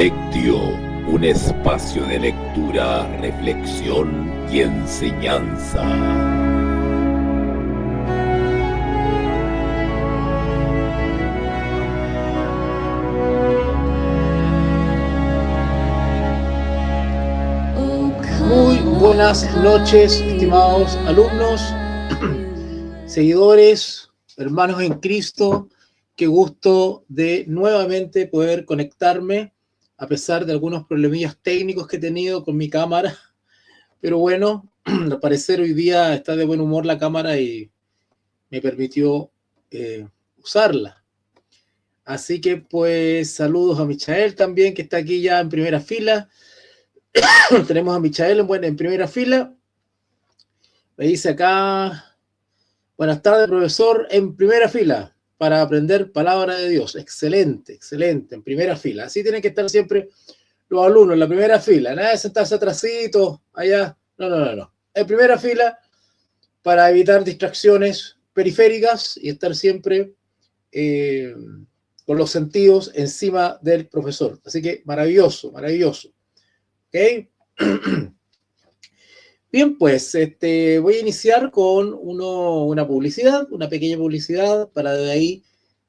Lectio, un espacio de lectura, reflexión y enseñanza. Muy buenas noches, estimados alumnos, seguidores, hermanos en Cristo. Qué gusto de nuevamente poder conectarme a pesar de algunos problemillas técnicos que he tenido con mi cámara. Pero bueno, al parecer hoy día está de buen humor la cámara y me permitió usarla. Así que pues saludos a Michael también, que está aquí ya en primera fila. Tenemos a Michael en primera fila. Me dice acá, buenas tardes, profesor, en primera fila para aprender palabra de Dios. Excelente, excelente, en primera fila. Así tienen que estar siempre los alumnos, en la primera fila. Nada de sentarse atrasito, allá. No. En primera fila para evitar distracciones periféricas y estar siempre con los sentidos encima del profesor. Así que maravilloso, maravilloso. ¿Ok? Bien, pues voy a iniciar con una publicidad, una pequeña publicidad, para de ahí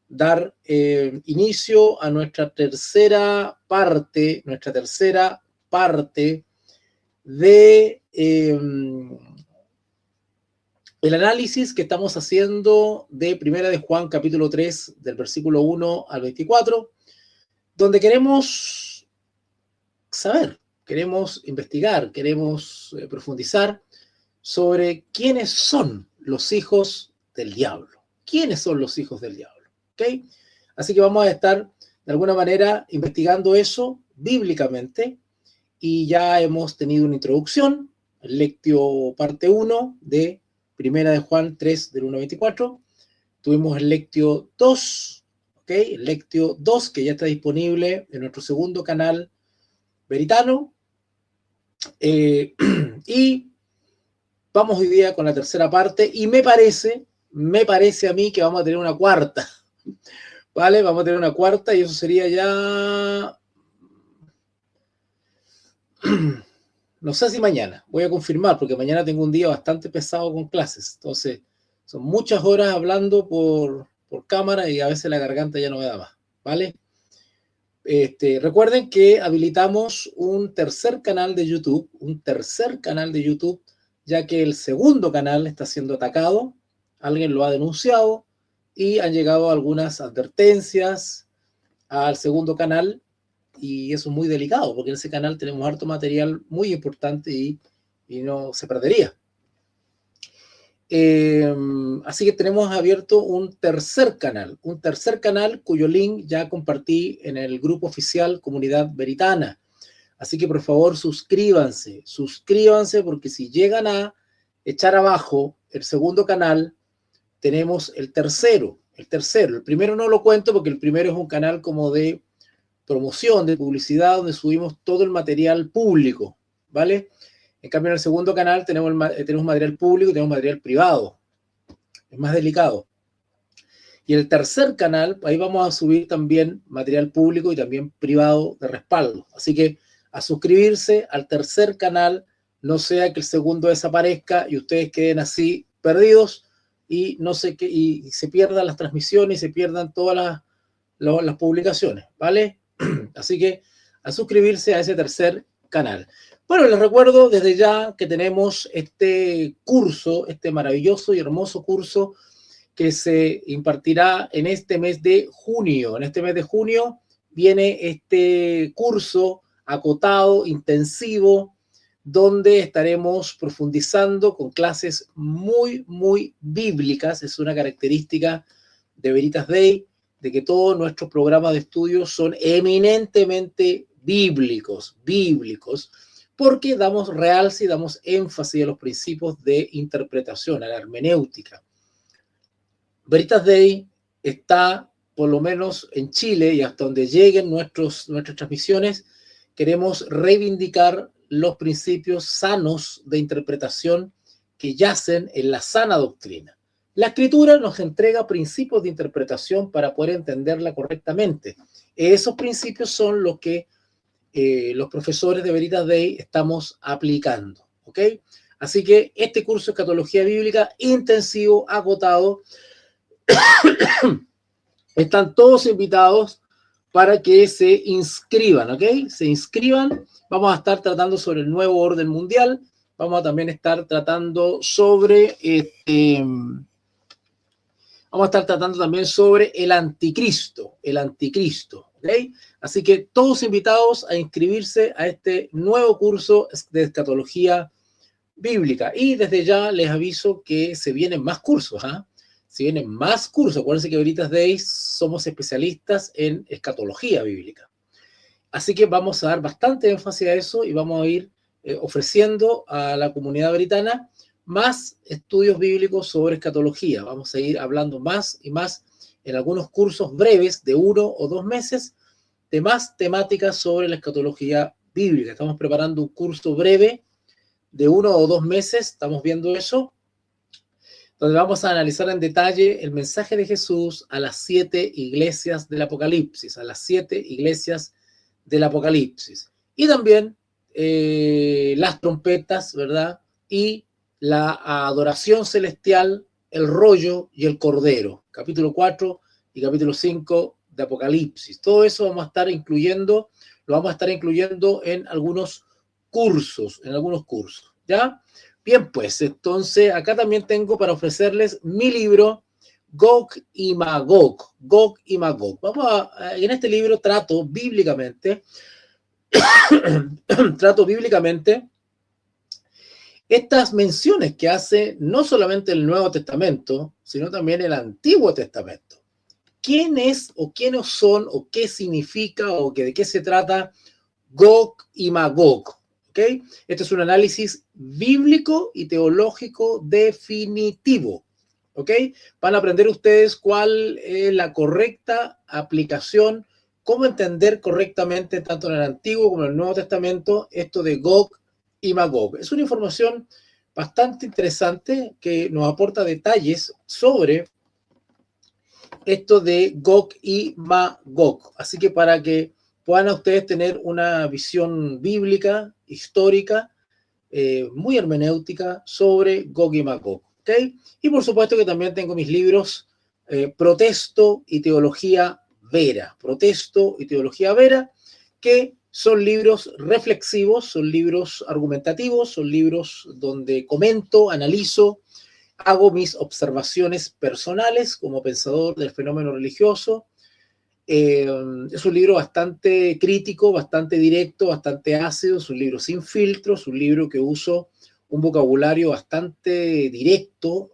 dar inicio a nuestra tercera parte de el análisis que estamos haciendo de Primera de Juan, capítulo 3, del versículo 1 al 24, donde queremos saber, queremos investigar, queremos profundizar sobre quiénes son los hijos del diablo. ¿Quiénes son los hijos del diablo? ¿Ok? Así que vamos a estar, de alguna manera, investigando eso bíblicamente, y ya hemos tenido una introducción, el lectio parte 1 de Primera de Juan 3, del 1 al 24. Tuvimos el lectio 2, ¿ok? El lectio 2, que ya está disponible en nuestro segundo canal Veritano. Y vamos hoy día con la tercera parte, y me parece a mí que vamos a tener una cuarta, ¿vale? Vamos a tener una cuarta, y eso sería ya... no sé si mañana, voy a confirmar, porque mañana tengo un día bastante pesado con clases, entonces son muchas horas hablando por cámara y a veces la garganta ya no me da más, ¿vale? Recuerden que habilitamos un tercer canal de YouTube, ya que el segundo canal está siendo atacado, alguien lo ha denunciado y han llegado algunas advertencias al segundo canal, y eso es muy delicado porque en ese canal tenemos harto material muy importante y no se perdería. Así que tenemos abierto un tercer canal cuyo link ya compartí en el grupo oficial Comunidad Veritana. Así que por favor suscríbanse, porque si llegan a echar abajo el segundo canal, tenemos el tercero. El primero no lo cuento porque el primero es un canal como de promoción, de publicidad, donde subimos todo el material público, ¿vale? En cambio, en el segundo canal tenemos material público y tenemos material privado. Es más delicado. Y en el tercer canal, ahí vamos a subir también material público y también privado de respaldo. Así que a suscribirse al tercer canal, no sea que el segundo desaparezca y ustedes queden así perdidos y se pierdan las transmisiones y se pierdan todas las publicaciones, ¿vale? Así que a suscribirse a ese tercer canal. Bueno, les recuerdo desde ya que tenemos este curso, este maravilloso y hermoso curso que se impartirá en este mes de junio. En este mes de junio viene este curso acotado, intensivo, donde estaremos profundizando con clases muy, muy bíblicas. Es una característica de Veritas Day, de que todos nuestros programas de estudio son eminentemente bíblicos, porque damos realce y damos énfasis a los principios de interpretación, a la hermenéutica. Veritas Day está, por lo menos en Chile, y hasta donde lleguen nuestras transmisiones, queremos reivindicar los principios sanos de interpretación que yacen en la sana doctrina. La Escritura nos entrega principios de interpretación para poder entenderla correctamente. Esos principios son los que los profesores de Veritas Day estamos aplicando, ¿ok? Así que este curso de escatología bíblica intensivo, agotado, están todos invitados para que se inscriban, ¿ok? Se inscriban. Vamos a estar tratando sobre el nuevo orden mundial. Vamos a también estar tratando sobre vamos a estar tratando también sobre el anticristo, ¿ok? Así que todos invitados a inscribirse a este nuevo curso de escatología bíblica. Y desde ya les aviso que se vienen más cursos, ¿ah? Se vienen más cursos. Acuérdense que Veritas Day somos especialistas en escatología bíblica. Así que vamos a dar bastante énfasis a eso y vamos a ir ofreciendo a la comunidad veritana más estudios bíblicos sobre escatología. Vamos a ir hablando más y más en algunos cursos breves de 1 o 2 meses de más temáticas sobre la escatología bíblica. Estamos preparando un curso breve de 1 o 2 meses, estamos viendo eso, donde vamos a analizar en detalle el mensaje de Jesús a las 7 iglesias del Apocalipsis, Y también las trompetas, ¿verdad? Y la adoración celestial, el rollo y el cordero, capítulo 4 y capítulo 5 de Apocalipsis. Todo eso lo vamos a estar incluyendo en algunos cursos, ¿ya? Bien, pues, entonces, acá también tengo para ofrecerles mi libro, Gog y Magog. En este libro trato bíblicamente estas menciones que hace no solamente el Nuevo Testamento, sino también el Antiguo Testamento. ¿Quién es o quiénes son o qué significa o de qué se trata Gog y Magog? ¿Ok? Este es un análisis bíblico y teológico definitivo. ¿Ok? Van a aprender ustedes cuál es la correcta aplicación, cómo entender correctamente, tanto en el Antiguo como en el Nuevo Testamento, esto de Gog y Magog. Es una información bastante interesante que nos aporta detalles sobre esto de Gog y Magog. Así que para que puedan ustedes tener una visión bíblica, histórica, muy hermenéutica sobre Gog y Magog. ¿Okay? Y por supuesto que también tengo mis libros Protesto y Teología Vera, que son libros reflexivos, son libros argumentativos, son libros donde comento, analizo, hago mis observaciones personales como pensador del fenómeno religioso. Es un libro bastante crítico, bastante directo, bastante ácido, es un libro sin filtros, es un libro que uso un vocabulario bastante directo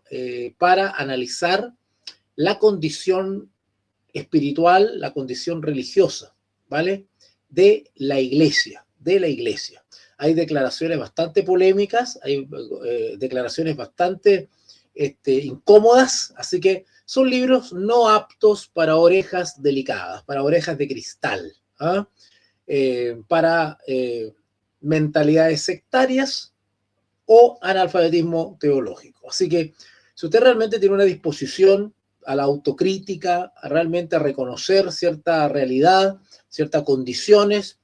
para analizar la condición espiritual, la condición religiosa, ¿vale? De la iglesia. Hay declaraciones bastante polémicas, hay declaraciones bastante incómodas, así que son libros no aptos para orejas delicadas, para orejas de cristal, ¿ah? Para mentalidades sectarias o analfabetismo teológico. Así que si usted realmente tiene una disposición a la autocrítica, a realmente reconocer cierta realidad, ciertas condiciones,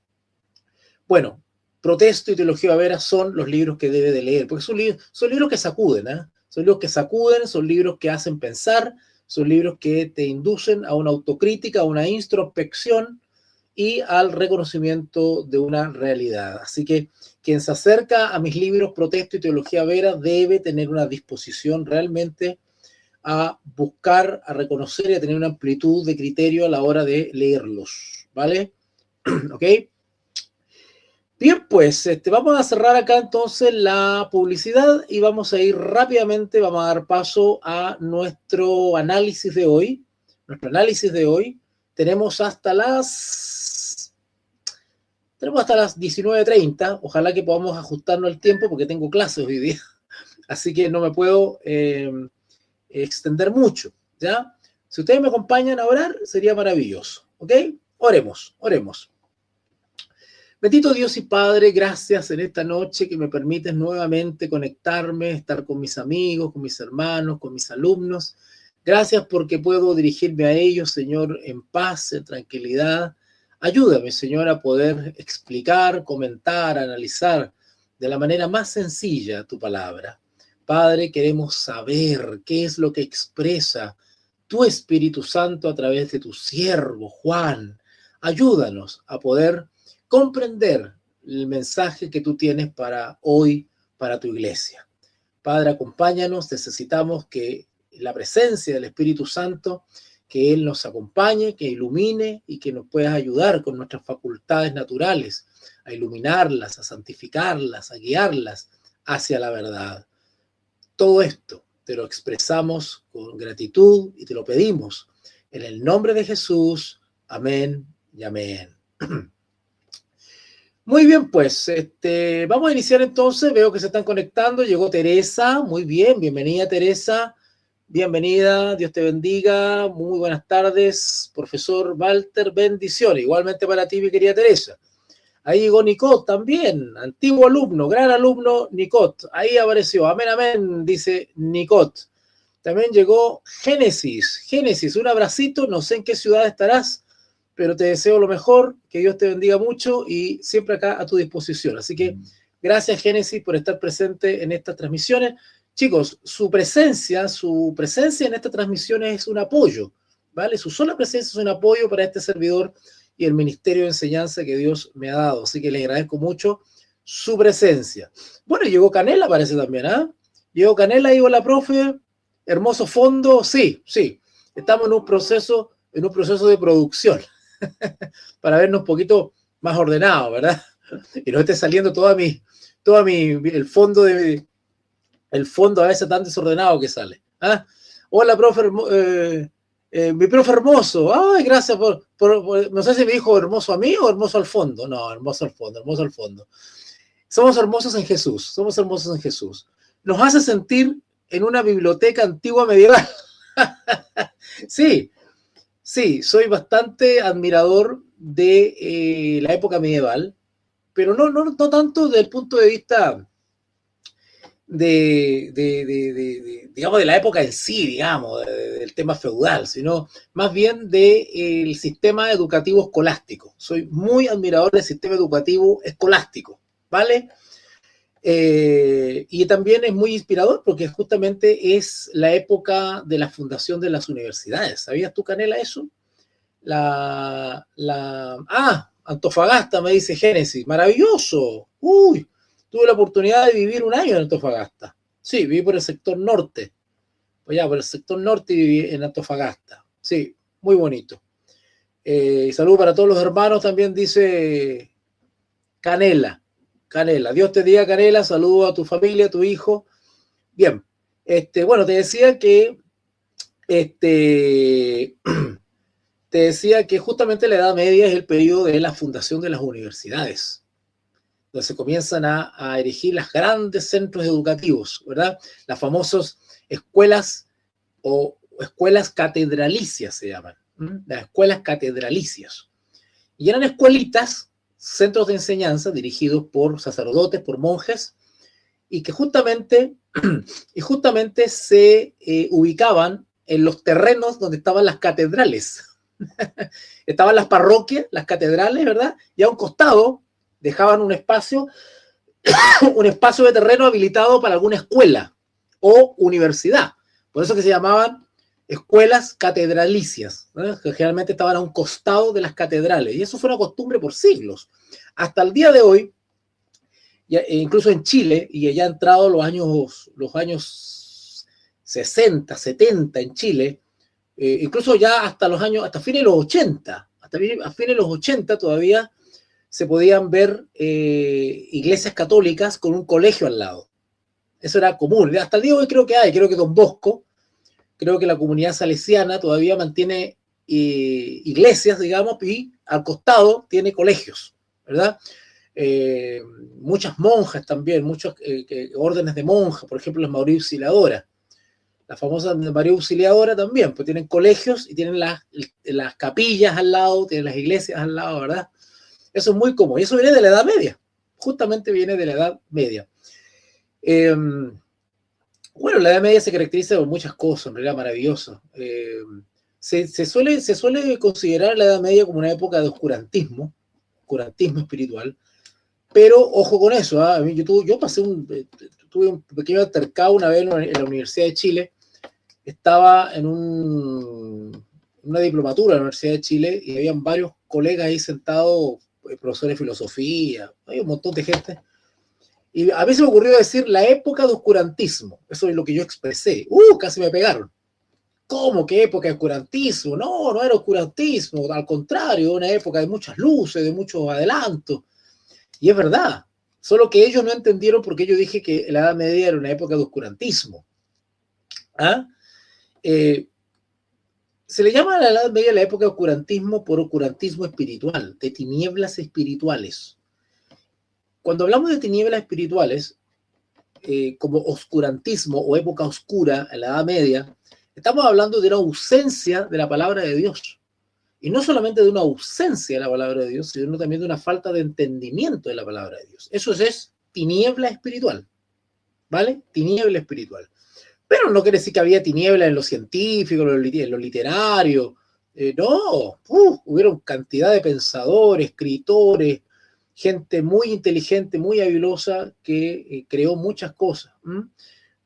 bueno, Protesto y Teología Vera son los libros que debe de leer, porque son libros que sacuden, ¿eh? Son libros que hacen pensar, son libros que te inducen a una autocrítica, a una introspección y al reconocimiento de una realidad. Así que quien se acerca a mis libros Protesto y Teología Vera debe tener una disposición realmente a buscar, a reconocer y a tener una amplitud de criterio a la hora de leerlos, ¿vale? ¿Ok? Bien, pues vamos a cerrar acá entonces la publicidad y vamos a ir rápidamente, vamos a dar paso a nuestro análisis de hoy. Tenemos hasta las 19:30, ojalá que podamos ajustarnos el tiempo porque tengo clases hoy día, así que no me puedo extender mucho, ¿ya? Si ustedes me acompañan a orar, sería maravilloso, ¿ok? Oremos. Bendito Dios y Padre, gracias en esta noche que me permites nuevamente conectarme, estar con mis amigos, con mis hermanos, con mis alumnos. Gracias porque puedo dirigirme a ellos, Señor, en paz, en tranquilidad, Ayúdame, Señor, a poder explicar, comentar, analizar de la manera más sencilla tu palabra. Padre, queremos saber qué es lo que expresa tu Espíritu Santo a través de tu siervo, Juan. Ayúdanos a poder comprender el mensaje que tú tienes para hoy, para tu iglesia. Padre, acompáñanos, necesitamos que la presencia del Espíritu Santo, que Él nos acompañe, que ilumine y que nos puedas ayudar con nuestras facultades naturales, a iluminarlas, a santificarlas, a guiarlas hacia la verdad. Todo esto te lo expresamos con gratitud y te lo pedimos en el nombre de Jesús. Amén y amén. Muy bien, pues vamos a iniciar entonces. Veo que se están conectando. Llegó Teresa. Muy bien, bienvenida Teresa. Bienvenida, Dios te bendiga. Muy buenas tardes, profesor Walter. Bendiciones. Igualmente para ti, mi querida Teresa. Ahí llegó Nicot también, antiguo alumno, gran alumno Nicot. Ahí apareció, amén, amén, dice Nicot. También llegó Génesis. Génesis, un abracito, no sé en qué ciudad estarás, pero te deseo lo mejor, que Dios te bendiga mucho y siempre acá a tu disposición. Así que gracias, Génesis, por estar presente en estas transmisiones. Chicos, su presencia en estas transmisiones es un apoyo, ¿vale? Su sola presencia es un apoyo para este servidor y el ministerio de enseñanza que Dios me ha dado. Así que les agradezco mucho su presencia. Bueno, llegó Canela, parece también, ¿ah? Llegó Canela, llegó la profe, hermoso fondo, sí. Estamos en un proceso de producción para vernos un poquito más ordenados, ¿verdad? Y no esté saliendo el fondo a veces tan desordenado que sale. ¿Ah? Hola, profe, mi profe hermoso. Ay, gracias por, no sé si me dijo hermoso a mí o hermoso al fondo. No, hermoso al fondo, hermoso al fondo. Somos hermosos en Jesús, somos hermosos en Jesús. Nos hace sentir en una biblioteca antigua medieval. Sí, soy bastante admirador de la época medieval, pero no tanto desde el punto de vista digamos, de la época en sí, digamos, del tema feudal, sino más bien del sistema educativo escolástico. Soy muy admirador del sistema educativo escolástico, ¿vale? Y también es muy inspirador porque justamente es la época de la fundación de las universidades. ¿Sabías tú, Canela, eso? Antofagasta, me dice Génesis. Maravilloso. Uy, tuve la oportunidad de vivir un año en Antofagasta. Sí, viví por el sector norte. Pues ya, por el sector norte viví en Antofagasta. Sí, muy bonito. Saludos para todos los hermanos, también dice Canela. Dios te diga, Canela. Saludos a tu familia, a tu hijo. Bien. Bueno, te decía que justamente la Edad Media es el periodo de la fundación de las universidades, donde se comienzan a erigir los grandes centros educativos, ¿verdad? Las famosas escuelas o escuelas catedralicias se llaman, las escuelas catedralicias. Y eran escuelitas, centros de enseñanza dirigidos por sacerdotes, por monjes, y que justamente se ubicaban en los terrenos donde estaban las catedrales. Estaban las parroquias, las catedrales, ¿verdad? Y a un costado dejaban un espacio de terreno habilitado para alguna escuela o universidad. Por eso que se llamaban escuelas catedralicias, ¿no? Que generalmente estaban a un costado de las catedrales. Y eso fue una costumbre por siglos. Hasta el día de hoy, incluso en Chile, y ya ha entrado los años 60, 70 en Chile, incluso ya hasta fines de los 80, a fines de los 80 todavía se podían ver iglesias católicas con un colegio al lado. Eso era común. Hasta el día de hoy creo que Don Bosco, creo que la comunidad salesiana todavía mantiene iglesias, digamos, y al costado tiene colegios, ¿verdad? Muchas monjas también, muchos órdenes de monjas, por ejemplo, las María Auxiliadora. La famosa María Auxiliadora también, pues tienen colegios y tienen las capillas al lado, tienen las iglesias al lado, ¿verdad? Eso es muy común. Y eso viene de la Edad Media. Justamente viene de la Edad Media. Bueno, la Edad Media se caracteriza por muchas cosas, en realidad maravilloso. Se suele considerar la Edad Media como una época de oscurantismo espiritual, pero ojo con eso, ¿eh? Yo tuve un pequeño altercado una vez en la Universidad de Chile. Estaba en una diplomatura en la Universidad de Chile y habían varios colegas ahí sentados, profesores de filosofía, hay un montón de gente. Y a mí se me ocurrió decir la época de oscurantismo. Eso es lo que yo expresé. Casi me pegaron. ¿Cómo? ¿Qué época de oscurantismo? No, no era oscurantismo. Al contrario, una época de muchas luces, de muchos adelantos. Y es verdad. Solo que ellos no entendieron por qué yo dije que la Edad Media era una época de oscurantismo. Se le llama a la Edad Media la época de oscurantismo por oscurantismo espiritual, de tinieblas espirituales. Cuando hablamos de tinieblas espirituales, como oscurantismo o época oscura en la Edad Media, estamos hablando de una ausencia de la palabra de Dios. Y no solamente de una ausencia de la palabra de Dios, sino también de una falta de entendimiento de la palabra de Dios. Eso es tiniebla espiritual, ¿vale? Tiniebla espiritual. Pero no quiere decir que había tinieblas en lo científico, en lo literario. No, hubieron cantidad de pensadores, escritores, gente muy inteligente, muy habilosa, que creó muchas cosas.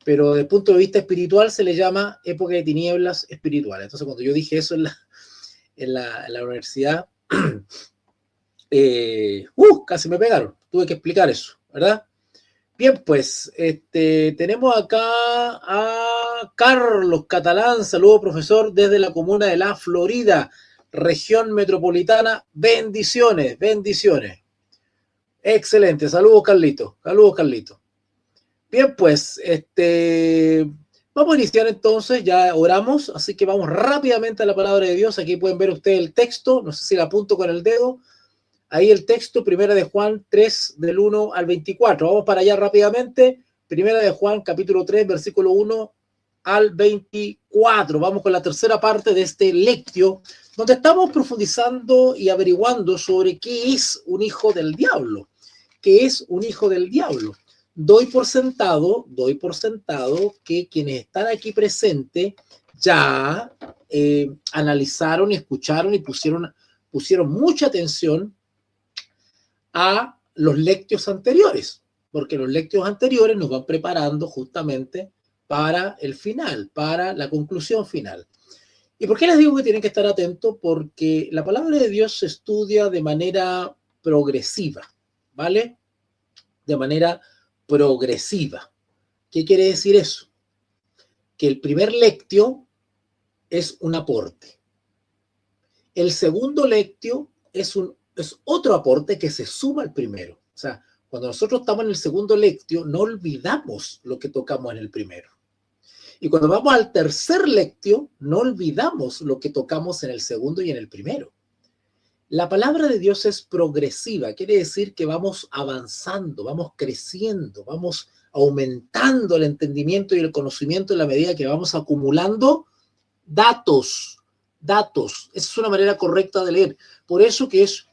Pero desde el punto de vista espiritual se le llama época de tinieblas espirituales. Entonces, cuando yo dije eso en la universidad, casi me pegaron. Tuve que explicar eso, ¿verdad? Bien, pues, tenemos acá a Carlos Catalán. Saludos, profesor, desde la comuna de La Florida, región metropolitana. Bendiciones, bendiciones. Excelente. Saludos, Carlito. Saludos, Carlito. Bien, pues, vamos a iniciar entonces. Ya oramos, así que vamos rápidamente a la palabra de Dios. Aquí pueden ver ustedes el texto. No sé si la apunto con el dedo. Ahí el texto, Primera de Juan 3, del 1 al 24. Vamos para allá rápidamente. Primera de Juan, capítulo 3, versículo 1 al 24. Vamos con la tercera parte de este lectio, donde estamos profundizando y averiguando sobre qué es un hijo del diablo. ¿Qué es un hijo del diablo? Doy por sentado que quienes están aquí presentes ya analizaron y escucharon y pusieron mucha atención a los lectios anteriores, porque los lectios anteriores nos van preparando justamente para el final, para la conclusión final. ¿Y por qué les digo que tienen que estar atentos? Porque la palabra de Dios se estudia de manera progresiva, ¿vale? De manera progresiva. ¿Qué quiere decir eso? Que el primer lectio es un aporte. El segundo lectio es otro aporte que se suma al primero. O sea, cuando nosotros estamos en el segundo lectio, no olvidamos lo que tocamos en el primero. Y cuando vamos al tercer lectio, no olvidamos lo que tocamos en el segundo y en el primero. La palabra de Dios es progresiva, quiere decir que vamos avanzando, vamos creciendo, vamos aumentando el entendimiento y el conocimiento en la medida que vamos acumulando datos. Esa es una manera correcta de leer. Por eso que es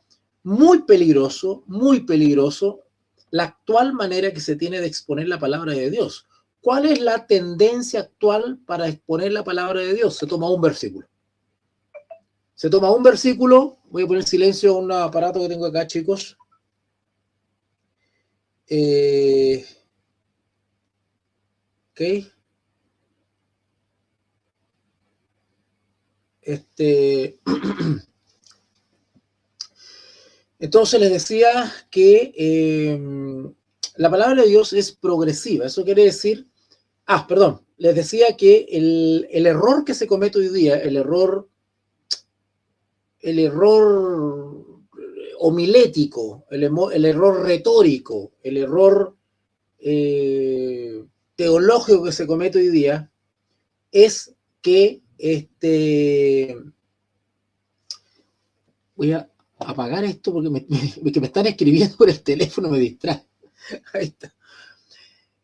muy peligroso la actual manera que se tiene de exponer la palabra de Dios. ¿Cuál es la tendencia actual para exponer la palabra de Dios? Se toma un versículo. Voy a poner silencio a un aparato que tengo acá, chicos. Ok. Entonces les decía que la palabra de Dios es progresiva. Eso quiere decir, les decía que el error que se comete hoy día, el error homilético, el error retórico, el error teológico que se comete hoy día es que voy a apagar esto porque me están escribiendo por el teléfono, me distrae. Ahí está.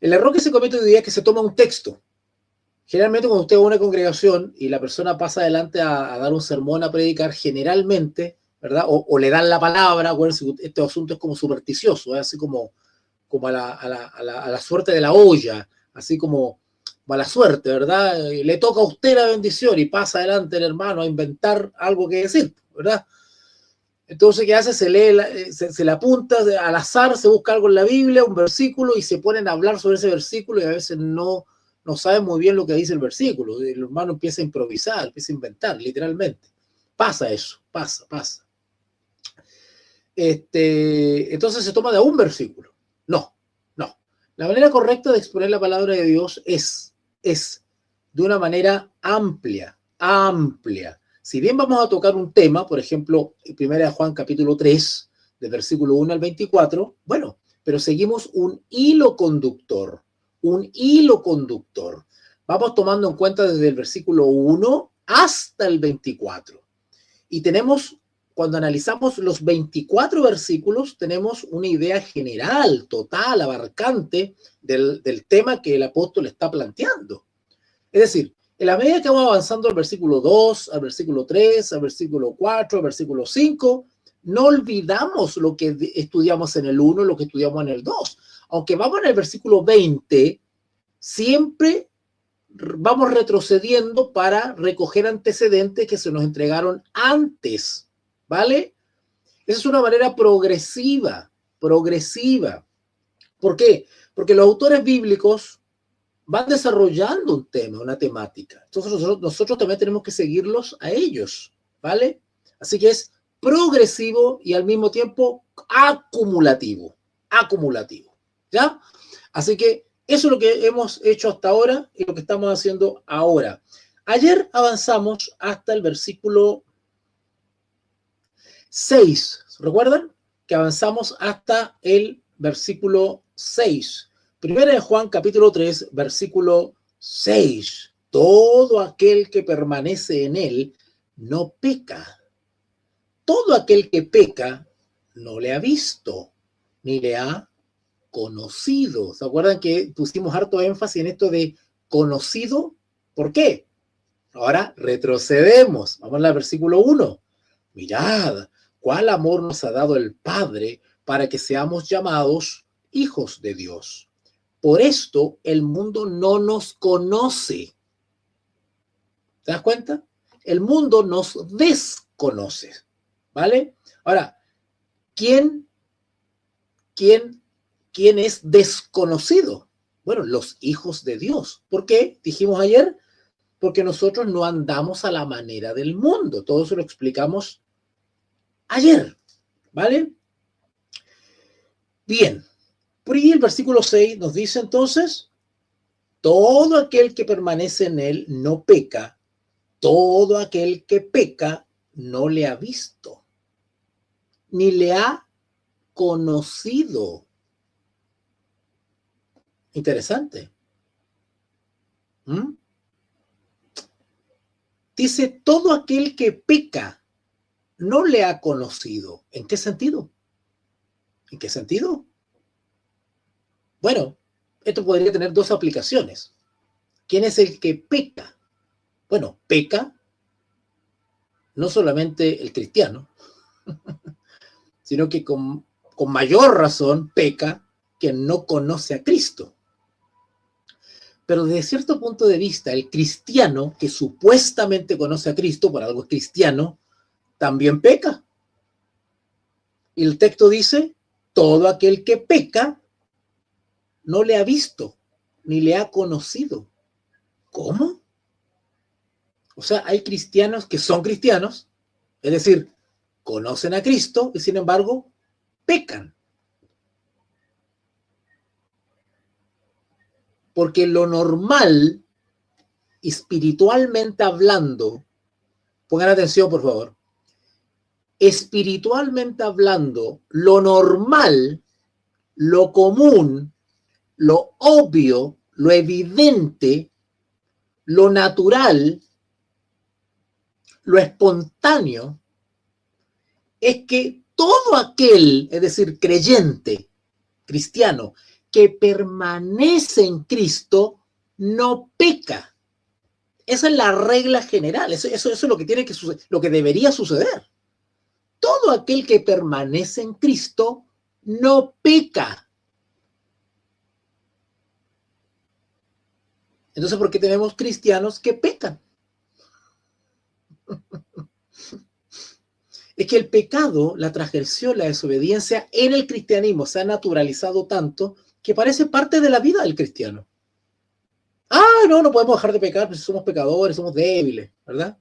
El error que se comete hoy día es que se toma un texto. Generalmente cuando usted va a una congregación y la persona pasa adelante a dar un sermón, a predicar, generalmente, ¿verdad? O le dan la palabra, bueno, este asunto es como supersticioso, ¿eh? Así como a la suerte de la olla, así como mala suerte, ¿verdad? Le toca a usted la bendición y pasa adelante el hermano a inventar algo que decir, ¿verdad? Entonces, ¿qué hace? Se lee, se le apunta al azar, se busca algo en la Biblia, un versículo, y se ponen a hablar sobre ese versículo y a veces no saben muy bien lo que dice el versículo. El hermano empieza a improvisar, empieza a inventar, literalmente. Pasa eso, pasa. Entonces se toma de un versículo. No. La manera correcta de exponer la palabra de Dios es de una manera amplia. Si bien vamos a tocar un tema, por ejemplo, 1 Juan capítulo 3, del versículo 1 al 24, bueno, pero seguimos un hilo conductor. Vamos tomando en cuenta desde el versículo 1 hasta el 24. Y tenemos, cuando analizamos los 24 versículos, tenemos una idea general, total, abarcante del tema que el apóstol está planteando. Es decir, en la medida que vamos avanzando al versículo 2, al versículo 3, al versículo 4, al versículo 5, no olvidamos lo que estudiamos en el 1, lo que estudiamos en el 2. Aunque vamos en el versículo 20, siempre vamos retrocediendo para recoger antecedentes que se nos entregaron antes, ¿vale? Esa es una manera progresiva. ¿Por qué? Porque los autores bíblicos van desarrollando un tema, una temática. Entonces nosotros también tenemos que seguirlos a ellos, ¿vale? Así que es progresivo y al mismo tiempo acumulativo, ¿ya? Así que eso es lo que hemos hecho hasta ahora y lo que estamos haciendo ahora. Ayer avanzamos hasta el versículo 6. ¿Recuerdan? Que avanzamos hasta el versículo 6. Primera de Juan, capítulo 3, versículo 6. Todo aquel que permanece en él no peca. Todo aquel que peca no le ha visto, ni le ha conocido. ¿Se acuerdan que pusimos harto énfasis en esto de conocido? ¿Por qué? Ahora retrocedemos. Vamos al versículo 1. Mirad, cuál amor nos ha dado el Padre para que seamos llamados hijos de Dios. Por esto el mundo no nos conoce. ¿Te das cuenta? El mundo nos desconoce. ¿Vale? Ahora, ¿quién es desconocido? Bueno, los hijos de Dios. ¿Por qué? Dijimos ayer, porque nosotros no andamos a la manera del mundo. Todo eso lo explicamos ayer. ¿Vale? Bien. Por ahí el versículo 6 nos dice entonces, todo aquel que permanece en él no peca, todo aquel que peca no le ha visto, ni le ha conocido. Interesante. Dice, todo aquel que peca no le ha conocido. ¿En qué sentido? ¿En qué sentido? Bueno, esto podría tener dos aplicaciones. ¿Quién es el que peca? Bueno, peca no solamente el cristiano, sino que con mayor razón peca quien no conoce a Cristo. Pero desde cierto punto de vista, el cristiano que supuestamente conoce a Cristo, por algo es cristiano, también peca. Y el texto dice, todo aquel que peca no le ha visto, ni le ha conocido. ¿Cómo? O sea, hay cristianos que son cristianos, es decir, conocen a Cristo y sin embargo pecan. Porque lo normal, espiritualmente hablando, pongan atención por favor, espiritualmente hablando, lo normal, lo común, lo obvio, lo evidente, lo natural, lo espontáneo, es que todo aquel, es decir, creyente, cristiano, que permanece en Cristo, no peca. Esa es la regla general, eso es lo que tiene que suceder, lo que debería suceder. Todo aquel que permanece en Cristo no peca. Entonces, ¿por qué tenemos cristianos que pecan? Es que el pecado, la transgresión, la desobediencia en el cristianismo se ha naturalizado tanto que parece parte de la vida del cristiano. Ah, no podemos dejar de pecar, pues somos pecadores, somos débiles, ¿verdad?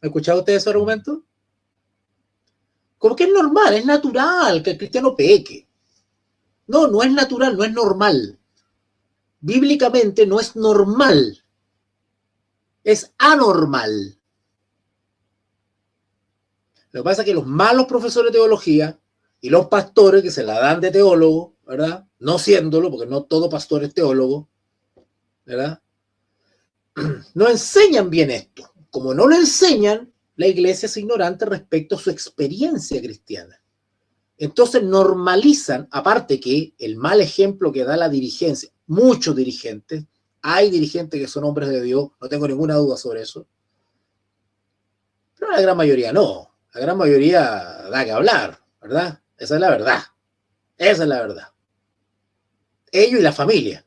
¿Ha escuchado usted ese argumento? Como que es normal, es natural que el cristiano peque. No es natural, no es normal. Bíblicamente no es normal, es anormal. Lo que pasa es que los malos profesores de teología y los pastores que se la dan de teólogo, ¿verdad? No siéndolo, porque no todo pastor es teólogo, ¿verdad? No enseñan bien esto. Como no lo enseñan, la iglesia es ignorante respecto a su experiencia cristiana. Entonces normalizan, aparte que el mal ejemplo que da la dirigencia, muchos dirigentes, hay dirigentes que son hombres de Dios, no tengo ninguna duda sobre eso, pero la gran mayoría no. La gran mayoría da que hablar, ¿verdad? Esa es la verdad. Esa es la verdad. Ellos y la familia.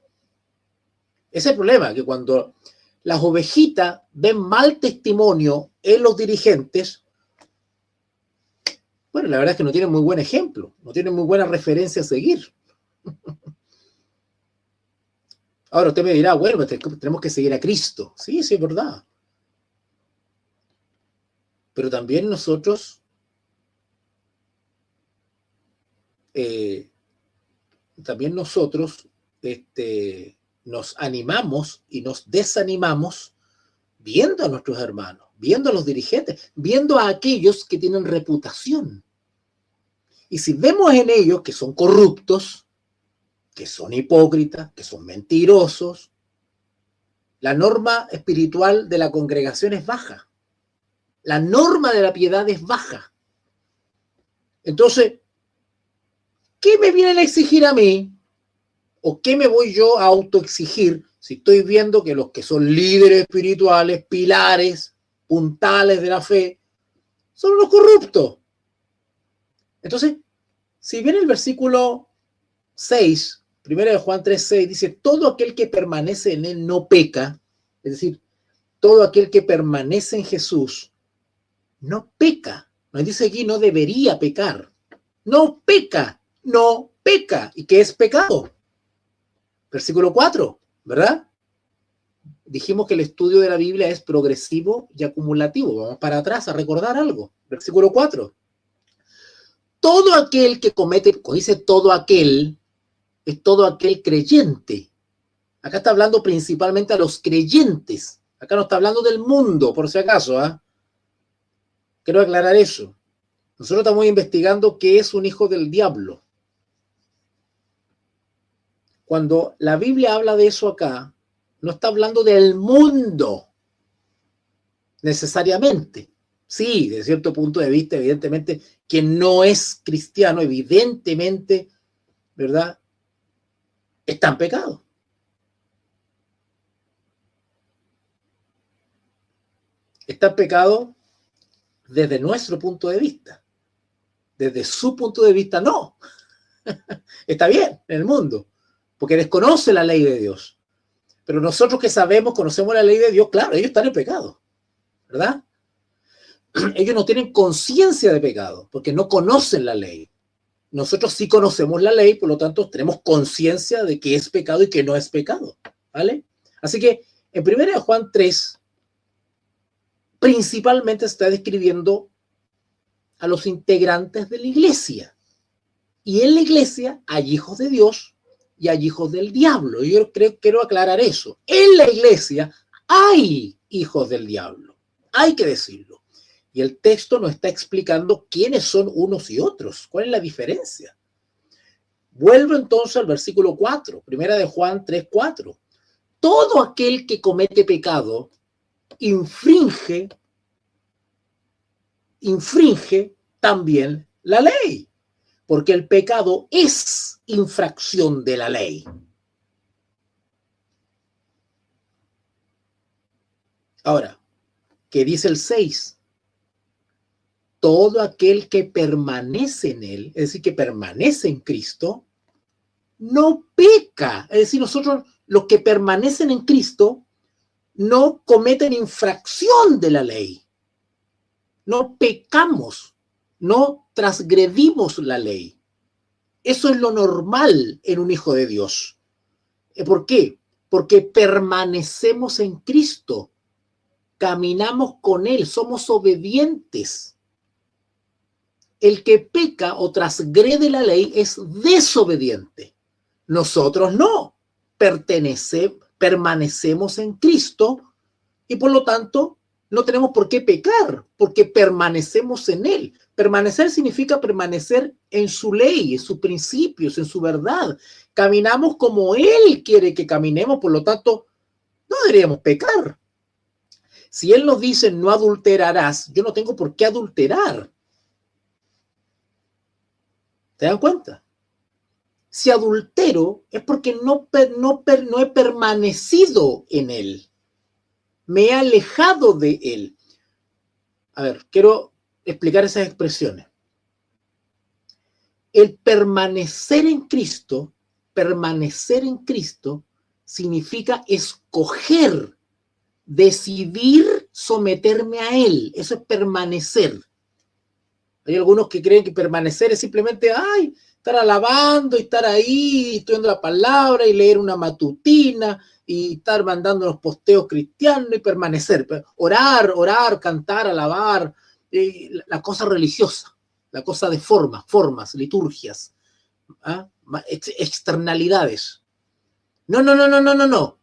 Ese es el problema, que cuando las ovejitas ven mal testimonio en los dirigentes, bueno, la verdad es que no tienen muy buen ejemplo, no tienen muy buena referencia a seguir. Ahora usted me dirá, bueno, tenemos que seguir a Cristo. Sí, es verdad. Pero también nosotros nos animamos y nos desanimamos viendo a nuestros hermanos, viendo a los dirigentes, viendo a aquellos que tienen reputación. Y si vemos en ellos que son corruptos, que son hipócritas, que son mentirosos, la norma espiritual de la congregación es baja. La norma de la piedad es baja. Entonces, ¿qué me vienen a exigir a mí? ¿O qué me voy yo a autoexigir si estoy viendo que los que son líderes espirituales, pilares, puntales de la fe, son los corruptos? Entonces, si bien el versículo 6, 1 de Juan 3:6, dice, todo aquel que permanece en él no peca, es decir, todo aquel que permanece en Jesús no peca. Nos dice aquí, no debería pecar. No peca, no peca. ¿Y qué es pecado? Versículo 4, ¿verdad? Dijimos que el estudio de la Biblia es progresivo y acumulativo. Vamos para atrás a recordar algo. Versículo 4. Todo aquel que comete, cuando dice todo aquel, es todo aquel creyente. Acá está hablando principalmente a los creyentes. Acá no está hablando del mundo, por si acaso. Quiero aclarar eso. Nosotros estamos investigando qué es un hijo del diablo. Cuando la Biblia habla de eso acá, no está hablando del mundo necesariamente. Sí, de cierto punto de vista, evidentemente, quien no es cristiano, evidentemente, ¿verdad?, está en pecado. Está en pecado desde nuestro punto de vista. Desde su punto de vista, no. Está bien en el mundo, porque desconoce la ley de Dios. Pero nosotros que sabemos, conocemos la ley de Dios, claro, ellos están en pecado, ¿verdad? Ellos no tienen conciencia de pecado, porque no conocen la ley. Nosotros sí conocemos la ley, por lo tanto, tenemos conciencia de qué es pecado y qué no es pecado, ¿vale? Así que en 1 Juan 3, principalmente se está describiendo a los integrantes de la iglesia. Y en la iglesia hay hijos de Dios y hay hijos del diablo. Y yo quiero aclarar eso. En la iglesia hay hijos del diablo. Hay que decirlo. Y el texto nos está explicando quiénes son unos y otros. ¿Cuál es la diferencia? Vuelvo entonces al versículo 4, 1 de Juan 3:4. Todo aquel que comete pecado infringe también la ley, porque el pecado es infracción de la ley. Ahora, ¿qué dice el 6? Todo aquel que permanece en él, es decir, que permanece en Cristo, no peca. Es decir, nosotros, los que permanecen en Cristo, no cometen infracción de la ley. No pecamos, no transgredimos la ley. Eso es lo normal en un hijo de Dios. ¿Por qué? Porque permanecemos en Cristo, caminamos con Él, somos obedientes. El que peca o transgrede la ley es desobediente. Nosotros no, permanecemos en Cristo y por lo tanto no tenemos por qué pecar, porque permanecemos en Él. Permanecer significa permanecer en su ley, en sus principios, en su verdad. Caminamos como Él quiere que caminemos, por lo tanto, no deberíamos pecar. Si Él nos dice no adulterarás, yo no tengo por qué adulterar. ¿Te dan cuenta? Si adultero es porque no he permanecido en Él. Me he alejado de Él. A ver, quiero explicar esas expresiones. El permanecer en Cristo significa escoger, decidir someterme a Él. Eso es permanecer. Hay algunos que creen que permanecer es simplemente, estar alabando y estar ahí, estudiando la palabra y leer una matutina y estar mandando unos posteos cristianos y permanecer. Orar, cantar, alabar, la cosa religiosa, la cosa de formas, liturgias, externalidades. No.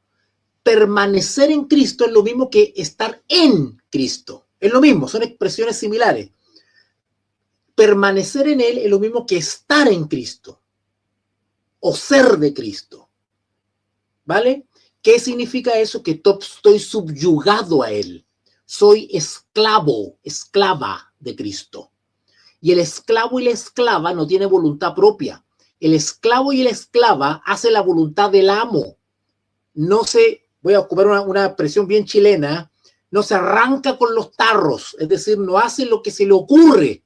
Permanecer en Cristo es lo mismo que estar en Cristo. Es lo mismo, son expresiones similares. Permanecer en Él es lo mismo que estar en Cristo o ser de Cristo. ¿Vale? ¿Qué significa eso? Que estoy subyugado a Él. Soy esclava de Cristo. Y el esclavo y la esclava no tienen voluntad propia. El esclavo y la esclava hacen la voluntad del amo. Voy a ocupar una expresión bien chilena, no se arranca con los tarros, es decir, no hace lo que se le ocurre.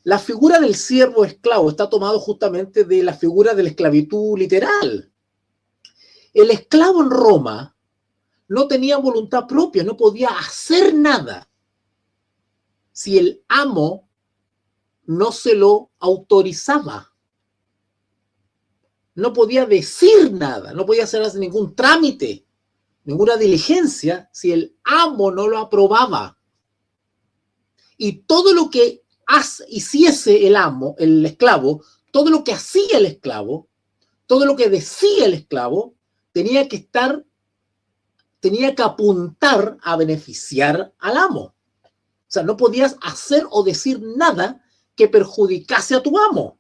La figura del siervo esclavo está tomado justamente de la figura de la esclavitud literal. El esclavo en Roma no tenía voluntad propia, no podía hacer nada si el amo no se lo autorizaba. No podía decir nada, no podía hacer ningún trámite, ninguna diligencia si el amo no lo aprobaba. Y todo lo que hiciese el esclavo, todo lo que hacía el esclavo, todo lo que decía el esclavo, tenía que apuntar a beneficiar al amo. O sea, no podías hacer o decir nada que perjudicase a tu amo.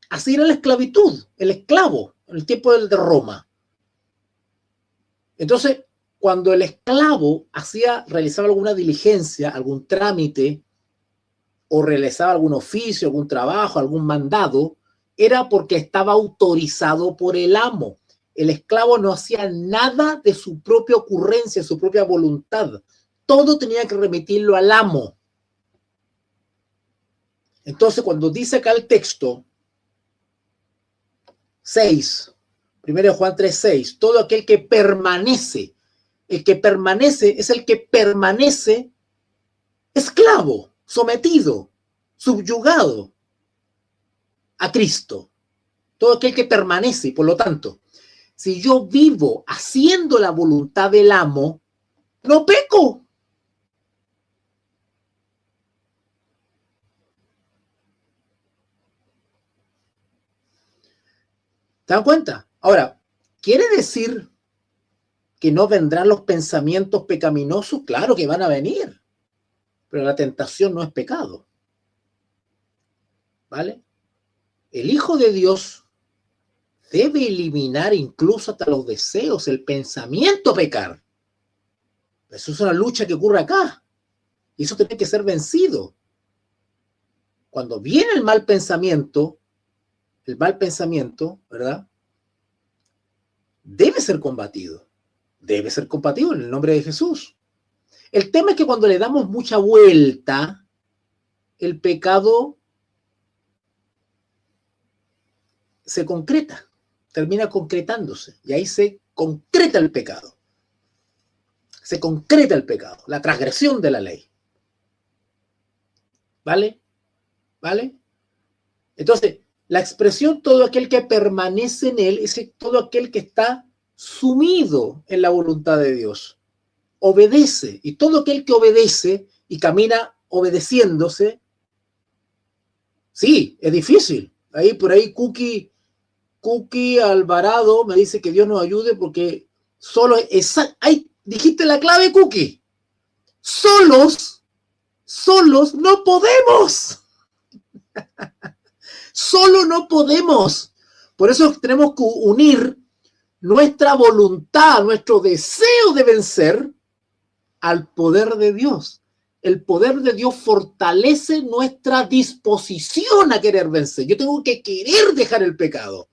Así era la esclavitud, el esclavo, en el tiempo de Roma. Entonces, cuando el esclavo realizaba alguna diligencia, algún trámite, o realizaba algún oficio, algún trabajo, algún mandado, era porque estaba autorizado por el amo. El esclavo no hacía nada de su propia ocurrencia, su propia voluntad. Todo tenía que remitirlo al amo. Entonces, cuando dice acá el texto 6, 1 Juan 3:6, todo aquel que permanece, el que permanece es el que permanece esclavo, sometido, subyugado a Cristo. Todo aquel que permanece, por lo tanto, si yo vivo haciendo la voluntad del amo, no peco. ¿Te dan cuenta? Ahora, ¿quiere decir que no vendrán los pensamientos pecaminosos? Claro que van a venir, pero la tentación no es pecado. ¿Vale? El Hijo de Dios debe eliminar incluso hasta los deseos, el pensamiento a pecar. Eso es una lucha que ocurre acá. Y eso tiene que ser vencido. Cuando viene el mal pensamiento, ¿verdad? Debe ser combatido. Debe ser combatido en el nombre de Jesús. El tema es que cuando le damos mucha vuelta, el pecado se concreta, termina concretándose y ahí se concreta el pecado. Se concreta el pecado, la transgresión de la ley. ¿Vale? ¿Vale? Entonces, la expresión todo aquel que permanece en él es todo aquel que está sumido en la voluntad de Dios. Obedece. Y todo aquel que obedece y camina obedeciéndose, sí, es difícil. Ahí por ahí Cookie Alvarado me dice que Dios nos ayude porque solo ahí dijiste la clave, Cookie. Solos no podemos. Solo no podemos. Por eso tenemos que unir nuestra voluntad, nuestro deseo de vencer al poder de Dios. El poder de Dios fortalece nuestra disposición a querer vencer. Yo tengo que querer dejar el pecado.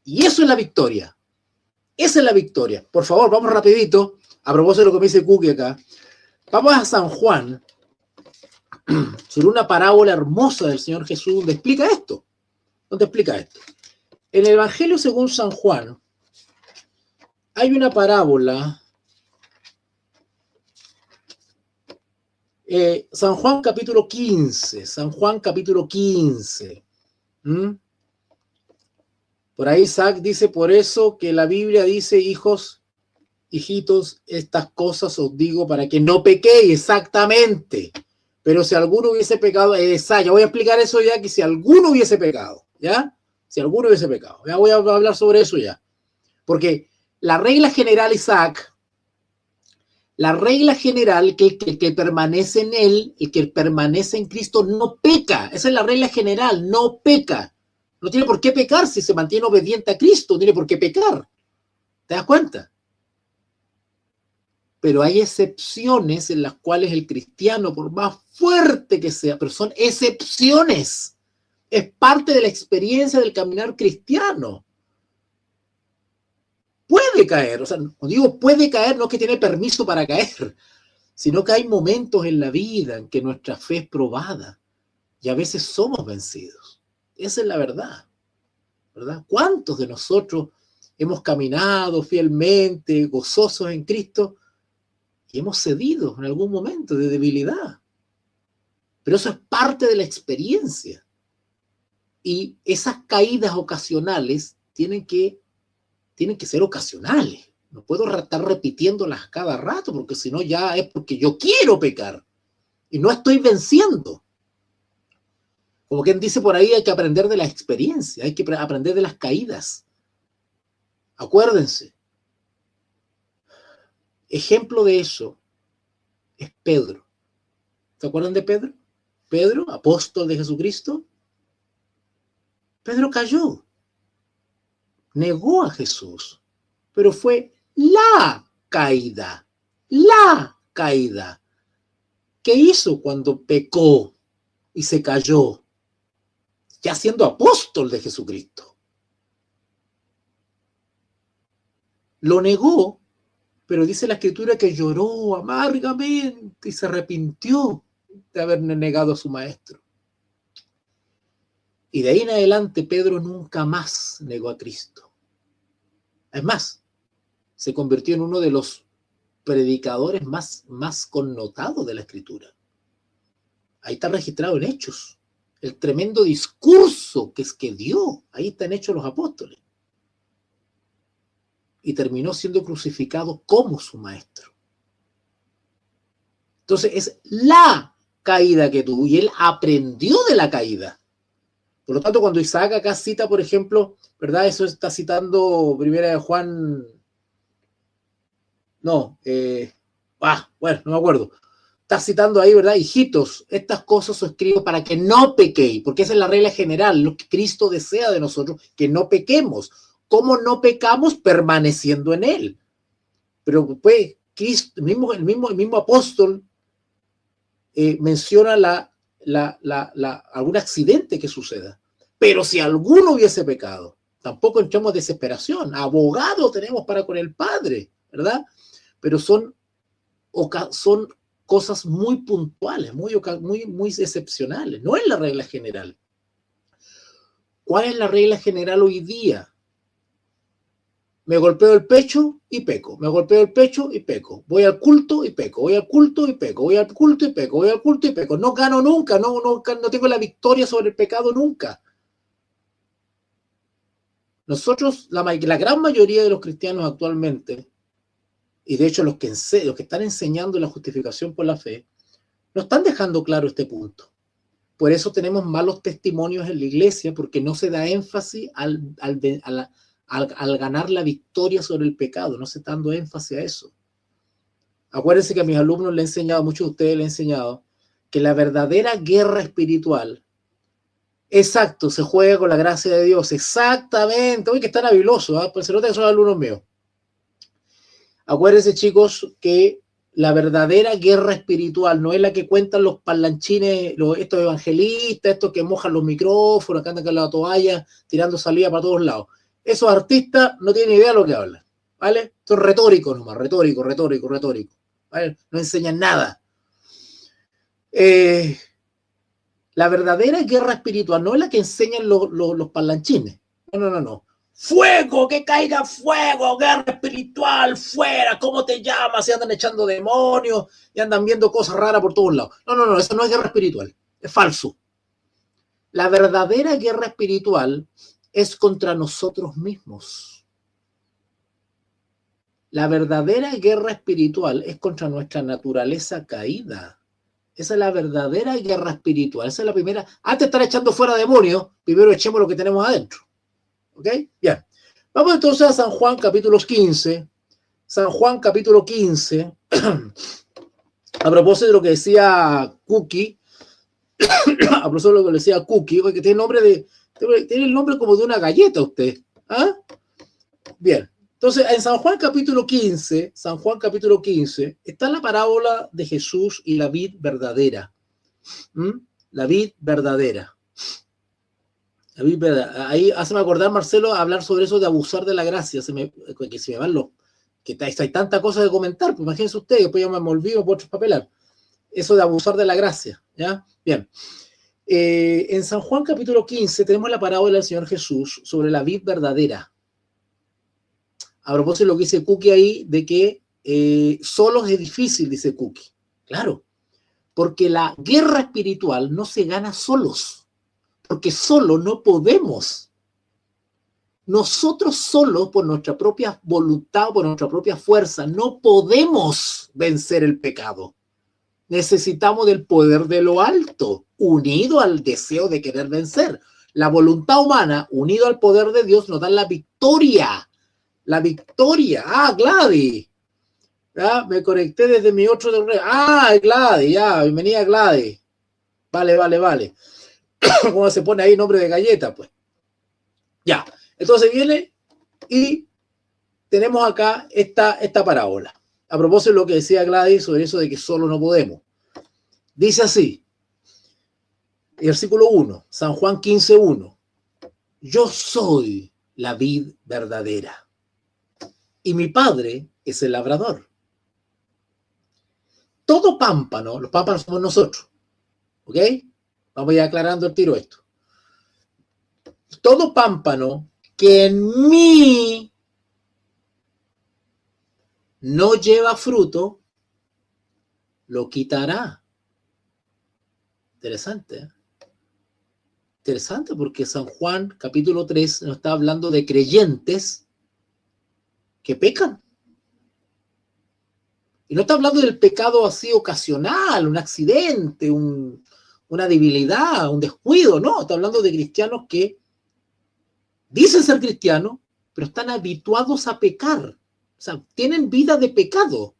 Y eso es la victoria. Esa es la victoria. Por favor, vamos rapidito. A propósito de lo que me dice Cookie acá. Vamos a San Juan, sobre una parábola hermosa del Señor Jesús, donde explica esto. En el Evangelio según San Juan, hay una parábola. San Juan capítulo 15. Por ahí Isaac dice, por eso que la Biblia dice, hijitos, estas cosas os digo para que no pequéis. Exactamente. Pero si alguno hubiese pecado, ya voy a explicar eso ya, que si alguno hubiese pecado, ¿ya? Si alguno hubiese pecado. Ya voy a hablar sobre eso ya. Porque la regla general, Isaac, la regla general, que el que permanece en él, el que permanece en Cristo, no peca. Esa es la regla general, no peca. No tiene por qué pecar si se mantiene obediente a Cristo, no tiene por qué pecar. ¿Te das cuenta? Pero hay excepciones en las cuales el cristiano, por más fuerte que sea, pero son excepciones. Es parte de la experiencia del caminar cristiano. Puede caer, o sea, cuando digo puede caer, no es que tiene permiso para caer, sino que hay momentos en la vida en que nuestra fe es probada y a veces somos vencidos. Esa es la verdad, ¿verdad? ¿Cuántos de nosotros hemos caminado fielmente, gozosos en Cristo, y hemos cedido en algún momento de debilidad? Pero eso es parte de la experiencia. Y esas caídas ocasionales tienen que ser ocasionales. No puedo estar repitiéndolas cada rato, porque si no ya es porque yo quiero pecar y no estoy venciendo. Como quien dice por ahí, hay que aprender de la experiencia, hay que aprender de las caídas. Acuérdense. Ejemplo de eso es Pedro. ¿Se acuerdan de Pedro? Pedro, apóstol de Jesucristo. Pedro cayó. Negó a Jesús. Pero fue la caída. La caída. ¿Qué hizo cuando pecó y se cayó? Ya siendo apóstol de Jesucristo. Lo negó. Pero dice la Escritura que lloró amargamente y se arrepintió de haber negado a su maestro. Y de ahí en adelante Pedro nunca más negó a Cristo. Es más, se convirtió en uno de los predicadores más connotados de la Escritura. Ahí está registrado en Hechos. El tremendo discurso que dio. Ahí está en Hechos los apóstoles. Y terminó siendo crucificado como su maestro. Entonces es la caída que tuvo y él aprendió de la caída. Por lo tanto, cuando Isaac acá cita, por ejemplo, ¿verdad? Eso está citando Primera de Juan. No, bueno, no me acuerdo. Está citando ahí, ¿verdad? Hijitos, estas cosas os escribo para que no pequéis, porque esa es la regla general, lo que Cristo desea de nosotros, que no pequemos. ¿Cómo no pecamos? Permaneciendo en él. Pero pues Cristo, el mismo apóstol menciona algún accidente que suceda. Pero si alguno hubiese pecado, tampoco entramos en desesperación. Abogado tenemos para con el Padre, ¿verdad? Pero son cosas muy puntuales, muy excepcionales. No es la regla general. ¿Cuál es la regla general hoy día? Me golpeo el pecho y peco. Me golpeo el pecho y peco. Voy al culto y peco. Voy al culto y peco. Voy al culto y peco. Voy al culto y peco. No gano nunca. No tengo la victoria sobre el pecado nunca. Nosotros, la gran mayoría de los cristianos actualmente, y de hecho los que están enseñando la justificación por la fe, no están dejando claro este punto. Por eso tenemos malos testimonios en la iglesia, porque no se da énfasis al ganar la victoria sobre el pecado. No se está dando énfasis a eso. Acuérdense que a mis alumnos les he enseñado, muchos de ustedes les he enseñado, que la verdadera guerra espiritual, exacto, se juega con la gracia de Dios, exactamente. Oye, que están habilosos, ¿eh? Pues se nota que son alumnos míos. Acuérdense, chicos, que la verdadera guerra espiritual no es la que cuentan los parlanchines, estos evangelistas, estos que mojan los micrófonos, que andan con la toalla, tirando salida para todos lados. Esos artistas no tienen idea de lo que hablan, ¿vale? Son retóricos nomás, retóricos, ¿vale? No enseñan nada. La verdadera guerra espiritual no es la que enseñan los parlanchines. No. ¡Fuego! ¡Que caiga fuego! ¡Guerra espiritual! ¡Fuera! ¿Cómo te llamas? Y andan echando demonios y andan viendo cosas raras por todos lados. No, eso no es guerra espiritual. Es falso. La verdadera guerra espiritual es contra nosotros mismos. La verdadera guerra espiritual es contra nuestra naturaleza caída. Esa es la verdadera guerra espiritual. Esa es la primera. Antes de estar echando fuera demonios, primero echemos lo que tenemos adentro. ¿Ok? Bien. Vamos entonces a San Juan capítulo 15. San Juan capítulo 15. A propósito de lo que decía Cookie. A propósito de lo que decía Cookie, que tiene el nombre como de una galleta usted. ¿Ah? Bien. Entonces, en San Juan capítulo 15, está la parábola de Jesús y la vid verdadera. La vid verdadera. Ahí hazme acordar, Marcelo, a hablar sobre eso de abusar de la gracia. Que se me van que hay tanta cosa de comentar, pues imagínense ustedes, después ya me olvido por otros papelar. Eso de abusar de la gracia, ¿ya? Bien. En San Juan capítulo 15 tenemos la parábola del Señor Jesús sobre la vid verdadera. A propósito de lo que dice Cookie ahí, de que solos es difícil, dice Cookie. Claro, porque la guerra espiritual no se gana solos. Porque solo no podemos. Nosotros solos, por nuestra propia voluntad, por nuestra propia fuerza, no podemos vencer el pecado. Necesitamos del poder de lo alto, unido al deseo de querer vencer. La voluntad humana, unido al poder de Dios, nos da la victoria. La victoria. Ah, Gladys. ¿Ya? Me conecté desde mi otro... Ah, Gladys, ya. Bienvenida, Gladys. Vale. ¿Cómo se pone ahí nombre de galleta? Pues ya, entonces viene y tenemos acá esta parábola. A propósito de lo que decía Gladys sobre eso de que solo no podemos. Dice así, versículo 1, San Juan 15:1. Yo soy la vid verdadera y mi padre es el labrador. Todo pámpano, los pámpanos somos nosotros, ¿ok? Vamos ya aclarando el tiro esto. Todo pámpano que en mí no lleva fruto, lo quitará. Interesante, ¿eh? Interesante porque San Juan, capítulo 3, nos está hablando de creyentes que pecan. Y no está hablando del pecado así ocasional, un accidente, una debilidad, un descuido, no. Está hablando de cristianos que dicen ser cristianos, pero están habituados a pecar. O sea, tienen vida de pecado.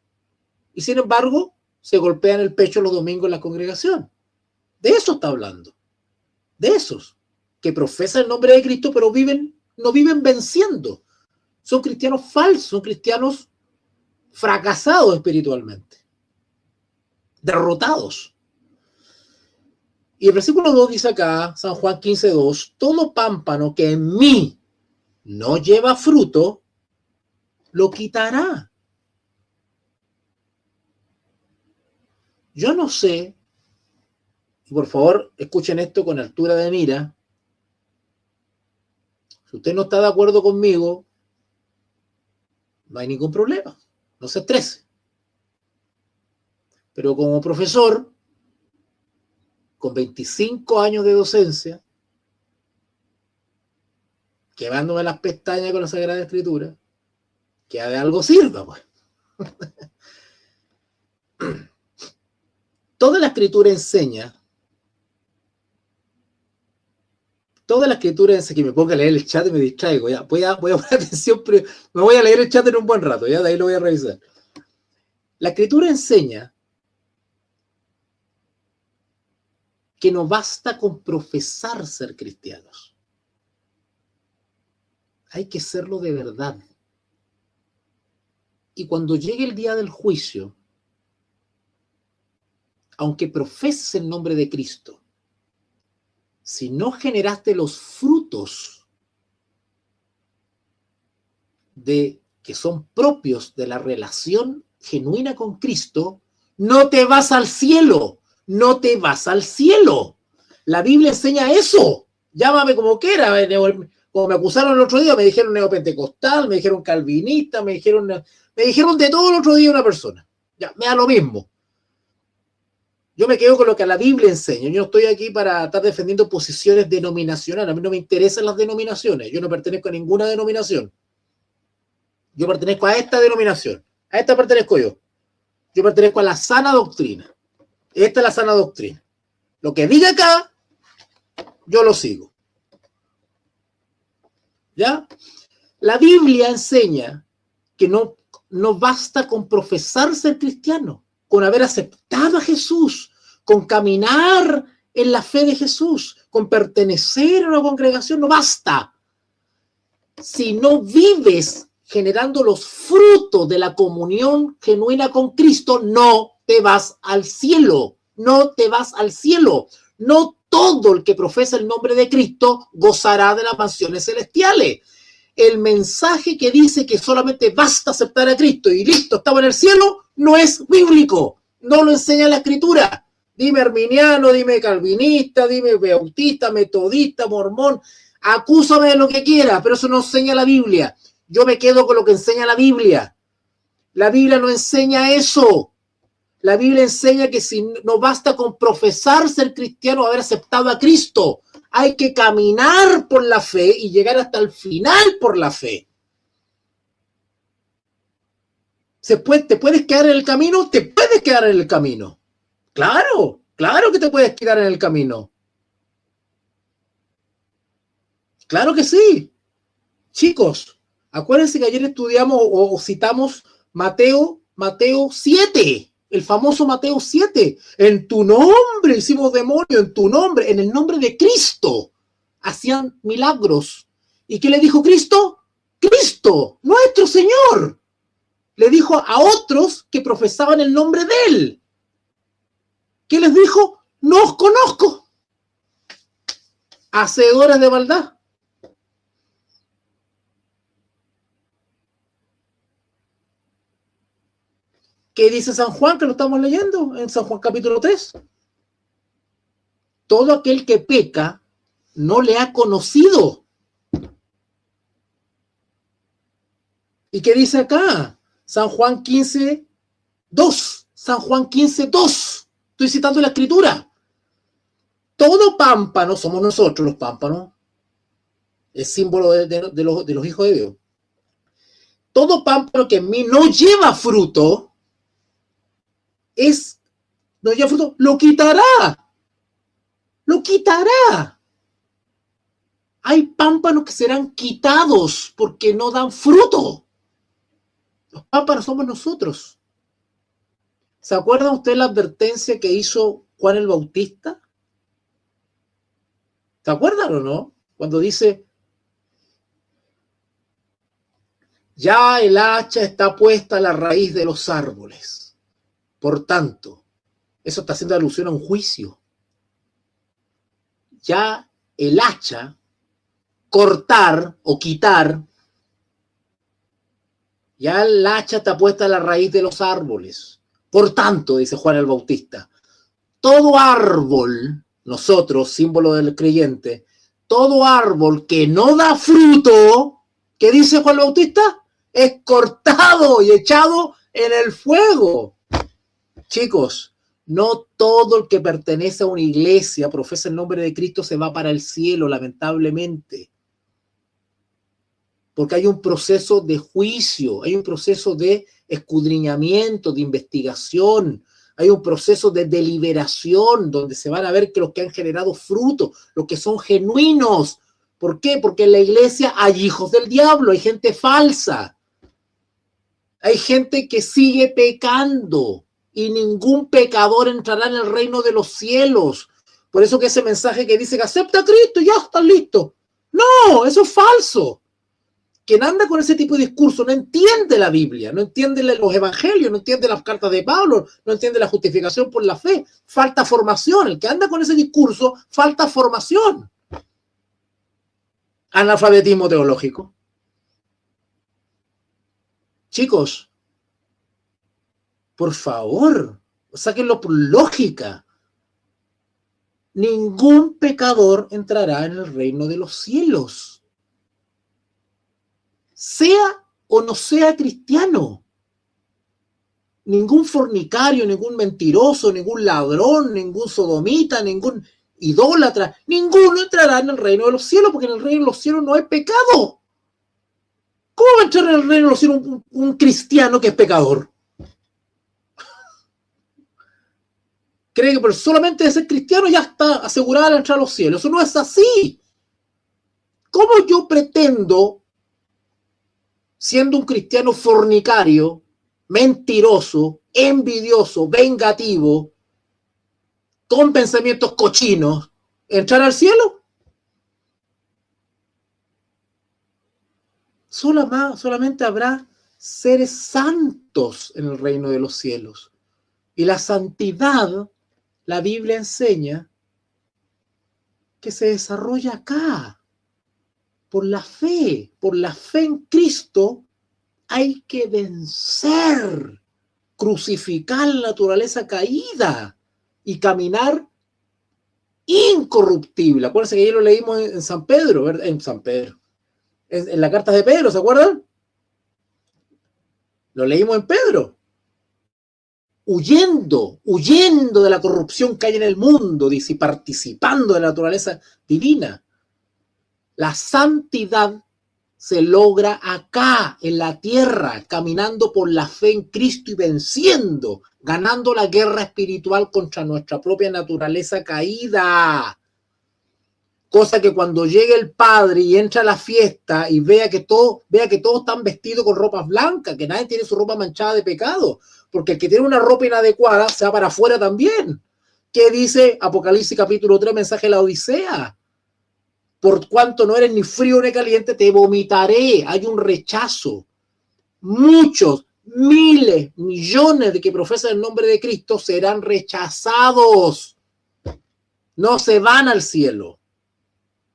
Y sin embargo, se golpean el pecho los domingos en la congregación. De eso está hablando. De esos que profesan el nombre de Cristo, pero no viven venciendo. Son cristianos falsos, son cristianos fracasados espiritualmente. Derrotados. Y el versículo 2 dice acá, San Juan 15:2, todo pámpano que en mí no lleva fruto, lo quitará. Yo no sé, y por favor escuchen esto con altura de mira, si usted no está de acuerdo conmigo, No hay ningún problema, no se estrese. Pero como profesor, con 25 años de docencia, quemándome las pestañas con la Sagrada Escritura, que de algo sirva, pues. Toda la Escritura enseña, que me ponga a leer el chat y me distraigo, ya, voy a poner atención, pero me voy a leer el chat en un buen rato, ya, de ahí lo voy a revisar. La Escritura enseña que no basta con profesar ser cristianos. Hay que serlo de verdad. Y cuando llegue el día del juicio, aunque profeses el nombre de Cristo, si no generaste los frutos que son propios de la relación genuina con Cristo, no te vas al cielo. No te vas al cielo. La Biblia enseña eso. Llámame como quiera. Como me acusaron el otro día, me dijeron neopentecostal, me dijeron calvinista, me dijeron de todo el otro día una persona. Ya, me da lo mismo. Yo me quedo con lo que la Biblia enseña. Yo no estoy aquí para estar defendiendo posiciones denominacionales. A mí no me interesan las denominaciones. Yo no pertenezco a ninguna denominación. Yo pertenezco a esta denominación. A esta pertenezco yo. Yo pertenezco a la sana doctrina. Esta es la sana doctrina. Lo que diga acá, yo lo sigo. ¿Ya? La Biblia enseña que no basta con profesar ser cristiano, con haber aceptado a Jesús, con caminar en la fe de Jesús, con pertenecer a una congregación, no basta. Si no vives generando los frutos de la comunión genuina con Cristo, no te vas al cielo. No te vas al cielo. No todo el que profesa el nombre de Cristo gozará de las mansiones celestiales. El mensaje que dice que solamente basta aceptar a Cristo y listo, estamos en el cielo, no es bíblico. No lo enseña la Escritura. Dime arminiano, dime calvinista, dime bautista, metodista, mormón. Acúsame de lo que quiera, pero eso no enseña la Biblia. Yo me quedo con lo que enseña la Biblia. La Biblia no enseña eso. La Biblia enseña que si no basta con profesar ser cristiano, haber aceptado a Cristo. Hay que caminar por la fe y llegar hasta el final por la fe. ¿Te puedes quedar en el camino? Te puedes quedar en el camino. Claro, claro que te puedes quedar en el camino. Claro que sí. Chicos, acuérdense que ayer estudiamos o citamos Mateo 7. El famoso Mateo 7. En tu nombre hicimos demonio, en tu nombre, en el nombre de Cristo. Hacían milagros. ¿Y qué le dijo Cristo? Cristo, nuestro Señor. Le dijo a otros que profesaban el nombre de Él. ¿Qué les dijo? No os conozco. Hacedores de maldad. ¿Qué dice San Juan, que lo estamos leyendo en San Juan capítulo 3? Todo aquel que peca no le ha conocido. ¿Y qué dice acá? San Juan 15:2. San Juan 15:2. Estoy citando la Escritura. Todo pámpano, somos nosotros los pámpanos, es símbolo de los hijos de Dios. Todo pámpano que en mí no lleva fruto, lo quitará. Lo quitará. Hay pámpanos que serán quitados porque no dan fruto. Los pámpanos somos nosotros. ¿Se acuerdan ustedes la advertencia que hizo Juan el Bautista? ¿Se acuerdan o no? Cuando dice, ya el hacha está puesta a la raíz de los árboles. Por tanto, eso está haciendo alusión a un juicio. Ya el hacha, cortar o quitar, ya el hacha está puesta a la raíz de los árboles. Por tanto, dice Juan el Bautista, todo árbol, nosotros, símbolo del creyente, todo árbol que no da fruto, ¿qué dice Juan el Bautista? es cortado y echado en el fuego. Chicos, no todo el que pertenece a una iglesia, profesa el nombre de Cristo, se va para el cielo, lamentablemente. Porque hay un proceso de juicio, hay un proceso de escudriñamiento, de investigación, hay un proceso de deliberación donde se van a ver que los que han generado fruto, los que son genuinos. ¿Por qué? Porque en la iglesia hay hijos del diablo, hay gente falsa, hay gente que sigue pecando y ningún pecador entrará en el reino de los cielos. Por eso que ese mensaje que dice que acepta a Cristo y ya estás listo. No, eso es falso. Quien anda con ese tipo de discurso no entiende la Biblia, no entiende los evangelios, no entiende las cartas de Pablo, no entiende la justificación por la fe. Falta formación. El que anda con ese discurso, falta formación. Analfabetismo teológico. Chicos, por favor, sáquenlo por lógica. Ningún pecador entrará en el reino de los cielos. Sea o no sea cristiano. Ningún fornicario, ningún mentiroso, ningún ladrón, ningún sodomita, ningún idólatra, ninguno entrará en el reino de los cielos, porque en el reino de los cielos no hay pecado. ¿Cómo va a entrar en el reino de los cielos un cristiano que es pecador? Cree que por solamente de ser cristiano ya está asegurada la entrada a los cielos. Eso no es así. ¿Cómo yo pretendo, siendo un cristiano fornicario, mentiroso, envidioso, vengativo, con pensamientos cochinos, entrar al cielo? Solamente habrá seres santos en el reino de los cielos. Y la santidad, la Biblia enseña que se desarrolla acá, por la fe en Cristo. Hay que vencer, crucificar la naturaleza caída y caminar incorruptible. Acuérdense que ayer lo leímos en San Pedro, ¿verdad? En la carta de Pedro, ¿se acuerdan? Lo leímos en Pedro. Huyendo de la corrupción que hay en el mundo, dice, y participando de la naturaleza divina. La santidad se logra acá, en la tierra, caminando por la fe en Cristo y venciendo, ganando la guerra espiritual contra nuestra propia naturaleza caída. Cosa que cuando llegue el Padre y entra a la fiesta y vea que todos están vestidos con ropas blancas, que nadie tiene su ropa manchada de pecado, porque el que tiene una ropa inadecuada se va para afuera también. ¿Qué dice Apocalipsis capítulo 3, mensaje de la Odisea? Por cuanto no eres ni frío ni caliente, te vomitaré. Hay un rechazo. Muchos, miles, millones de que profesan el nombre de Cristo serán rechazados. No se van al cielo.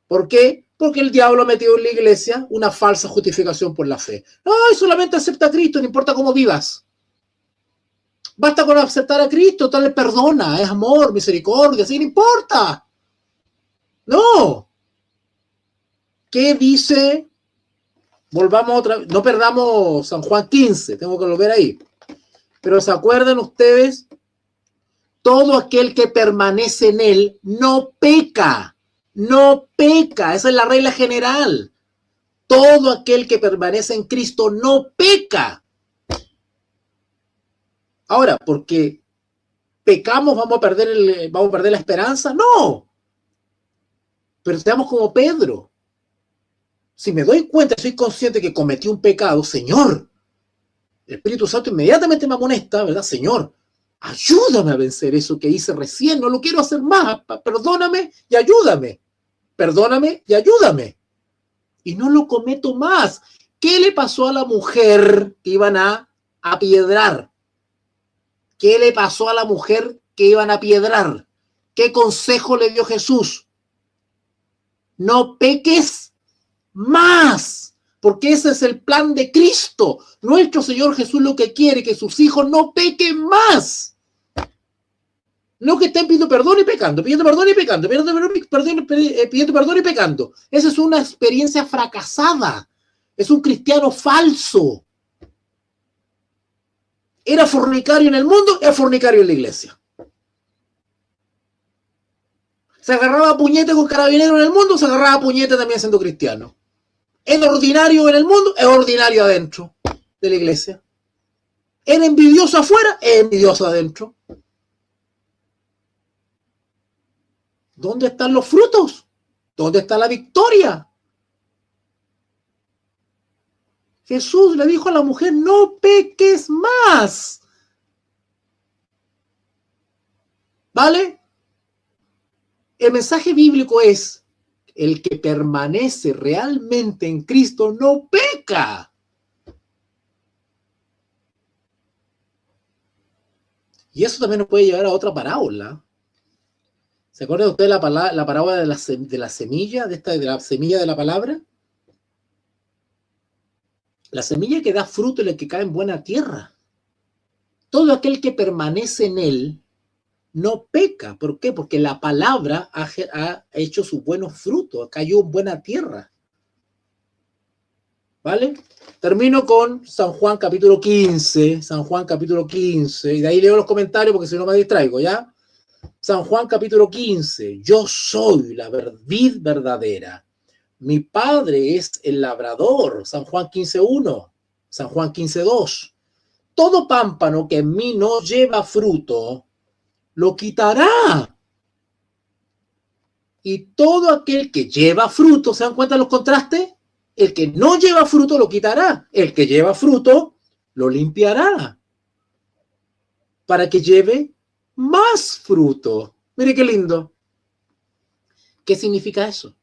¿Por qué? Porque el diablo ha metido en la iglesia una falsa justificación por la fe. Ay, solamente acepta a Cristo, no importa cómo vivas. Basta con aceptar a Cristo, tal vez perdona, es amor, misericordia, así no importa. No. ¿Qué dice? Volvamos otra vez, no perdamos San Juan 15, tengo que volver ahí. Pero ¿se acuerdan ustedes? Todo aquel que permanece en él no peca. No peca, esa es la regla general. Todo aquel que permanece en Cristo no peca. Ahora, porque pecamos, vamos a perder la esperanza. No. Pero seamos como Pedro. Si me doy cuenta, soy consciente que cometí un pecado, Señor, el Espíritu Santo inmediatamente me amonesta, ¿verdad? Señor, ayúdame a vencer eso que hice recién, no lo quiero hacer más, perdóname y ayúdame. Perdóname y ayúdame. Y no lo cometo más. ¿Qué le pasó a la mujer que iban a apiedrar? ¿Qué le pasó a la mujer que iban a apiedrar? ¿Qué consejo le dio Jesús? No peques más, porque ese es el plan de Cristo. Nuestro Señor Jesús lo que quiere, que sus hijos no pequen más. No que estén pidiendo perdón y pecando, pidiendo perdón y pecando, pidiendo perdón y pecando. Esa es una experiencia fracasada. Es un cristiano falso. Era fornicario en el mundo, es fornicario en la iglesia. Se agarraba a puñete con carabinero en el mundo, se agarraba a puñete también siendo cristiano. Es ordinario en el mundo, es ordinario adentro de la iglesia. Era envidioso afuera, es envidioso adentro. ¿Dónde están los frutos? ¿Dónde está la victoria? Jesús le dijo a la mujer, no peques más. ¿Vale? El mensaje bíblico es, el que permanece realmente en Cristo no peca. Y eso también nos puede llevar a otra parábola. ¿Se acuerda usted la parábola de la semilla, de la semilla de la palabra? La semilla que da fruto y la que cae en buena tierra. Todo aquel que permanece en él no peca. ¿Por qué? Porque la palabra ha hecho sus buenos frutos, cayó en buena tierra. ¿Vale? Termino con San Juan capítulo 15, San Juan capítulo 15, y de ahí leo los comentarios porque si no me distraigo, ¿ya? San Juan capítulo 15, yo soy la vid verdadera, mi padre es el labrador, San Juan 15:1, San Juan 15:2, todo pámpano que en mí no lleva fruto, lo quitará. Y todo aquel que lleva fruto, ¿se dan cuenta de los contrastes? El que no lleva fruto lo quitará. El que lleva fruto lo limpiará. Para que lleve más fruto. Mire qué lindo. ¿Qué significa eso?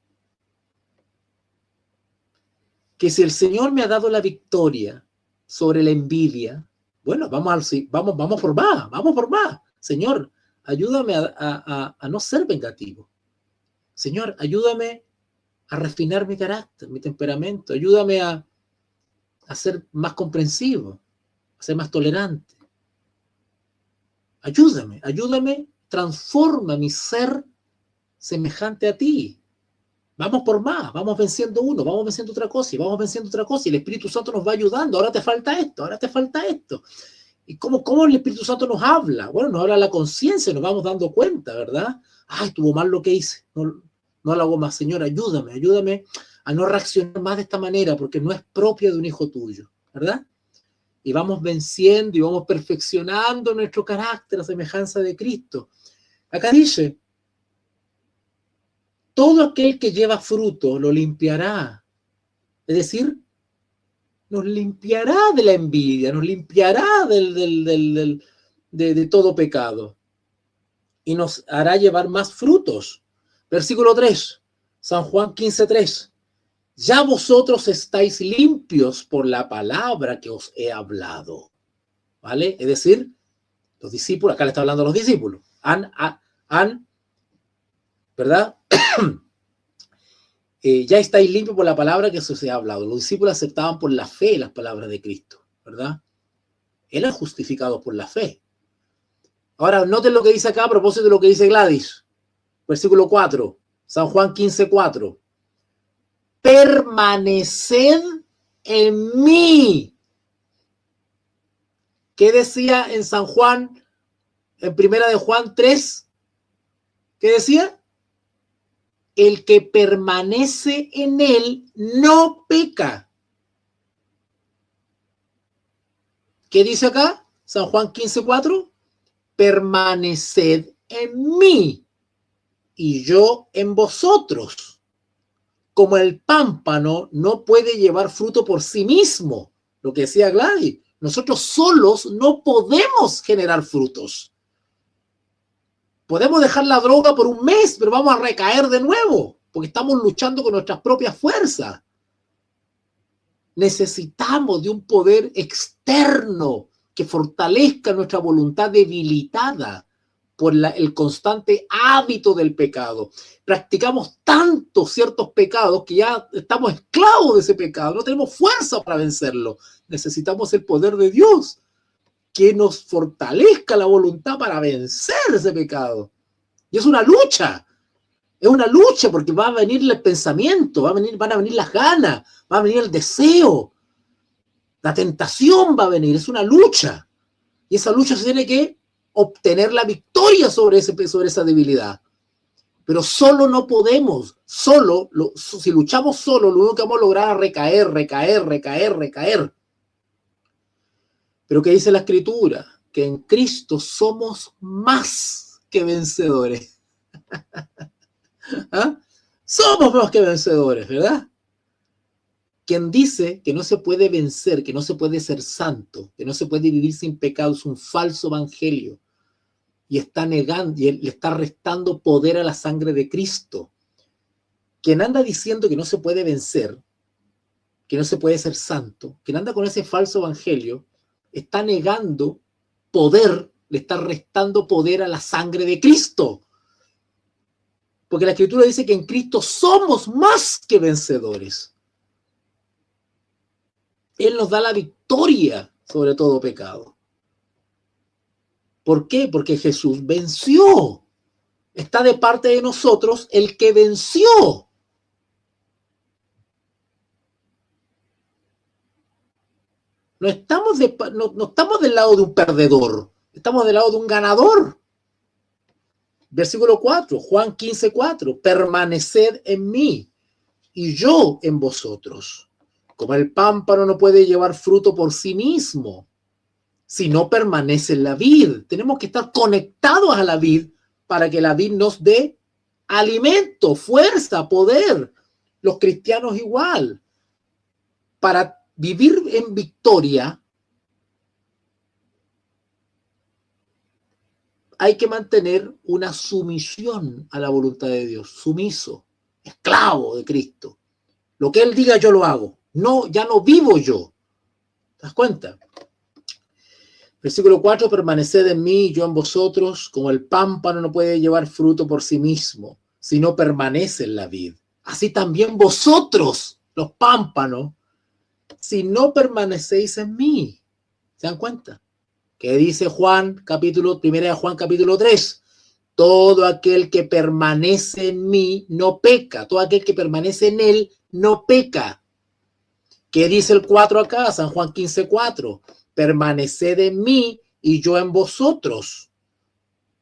Que si el Señor me ha dado la victoria sobre la envidia, bueno, vamos por más. Señor, ayúdame a no ser vengativo. Señor, ayúdame a refinar mi carácter, mi temperamento. Ayúdame a ser más comprensivo, a ser más tolerante. Ayúdame, transforma mi ser semejante a ti. Vamos por más, vamos venciendo uno, vamos venciendo otra cosa, y vamos venciendo otra cosa, y el Espíritu Santo nos va ayudando. Ahora te falta esto. ¿Y cómo el Espíritu Santo nos habla? Bueno, nos habla la conciencia, nos vamos dando cuenta, ¿verdad? Ay, estuvo mal lo que hice. No lo hago más. Señor, ayúdame a no reaccionar más de esta manera, porque no es propia de un hijo tuyo, ¿verdad? Y vamos venciendo y vamos perfeccionando nuestro carácter a semejanza de Cristo. Acá dice, todo aquel que lleva fruto lo limpiará. Es decir, nos limpiará de la envidia, nos limpiará de todo pecado y nos hará llevar más frutos. Versículo 3, San Juan 15:3. Ya vosotros estáis limpios por la palabra que os he hablado. ¿Vale? Es decir, los discípulos, acá le está hablando a los discípulos, ¿verdad? Ya estáis limpios por la palabra que os he hablado. Los discípulos aceptaban por la fe las palabras de Cristo, ¿verdad? Eran justificados por la fe. Ahora, noten lo que dice acá a propósito de lo que dice Gladys. Versículo 4, San Juan 15:4. Permaneced en mí. ¿Qué decía en San Juan, en primera de Juan 3? ¿Qué decía? El que permanece en él no peca. ¿Qué dice acá? San Juan 15:4. Permaneced en mí y yo en vosotros. Como el pámpano no puede llevar fruto por sí mismo, lo que decía Gladys, nosotros solos no podemos generar frutos. Podemos dejar la droga por un mes, pero vamos a recaer de nuevo, porque estamos luchando con nuestras propias fuerzas. Necesitamos de un poder externo que fortalezca nuestra voluntad debilitada por el constante hábito del pecado. Practicamos tanto ciertos pecados que ya estamos esclavos de ese pecado, no tenemos fuerza para vencerlo. Necesitamos el poder de Dios que nos fortalezca la voluntad para vencer ese pecado. Y es una lucha porque va a venir el pensamiento, van a venir las ganas, va a venir el deseo, la tentación va a venir, es una lucha. Y esa lucha se tiene que obtener la victoria sobre esa debilidad. Pero solo no podemos, si luchamos solo, lo único que vamos a lograr es recaer. Pero ¿qué dice la Escritura? Que en Cristo somos más que vencedores. ¿Ah? Somos más que vencedores, ¿verdad? Quien dice que no se puede vencer, que no se puede ser santo, que no se puede vivir sin pecado, es un falso evangelio. Y está negando, y le está restando poder a la sangre de Cristo. Quien anda diciendo que no se puede vencer, que no se puede ser santo, quien anda con ese falso evangelio, está negando poder, le está restando poder a la sangre de Cristo. Porque la Escritura dice que en Cristo somos más que vencedores. Él nos da la victoria sobre todo pecado. ¿Por qué? Porque Jesús venció. Está de parte de nosotros el que venció. No estamos del lado de un perdedor, estamos del lado de un ganador. Versículo 4, Juan 15:4, permaneced en mí y yo en vosotros. Como el pámpano no puede llevar fruto por sí mismo, si no permanece en la vid. Tenemos que estar conectados a la vid para que la vid nos dé alimento, fuerza, poder. Los cristianos igual. Para vivir en victoria hay que mantener una sumisión a la voluntad de Dios, sumiso, esclavo de Cristo. Lo que Él diga yo lo hago. No, ya no vivo yo. ¿Te das cuenta? Versículo 4, permaneced en mí y yo en vosotros, como el pámpano no puede llevar fruto por sí mismo, si no permanece en la vid. Así también vosotros, los pámpanos, si no permanecéis en mí. ¿Se dan cuenta? ¿Qué dice Juan, primera de Juan, capítulo 3? Todo aquel que permanece en mí no peca. Todo aquel que permanece en él no peca. ¿Qué dice el 4 acá? San Juan 15:4. Permaneced en mí y yo en vosotros.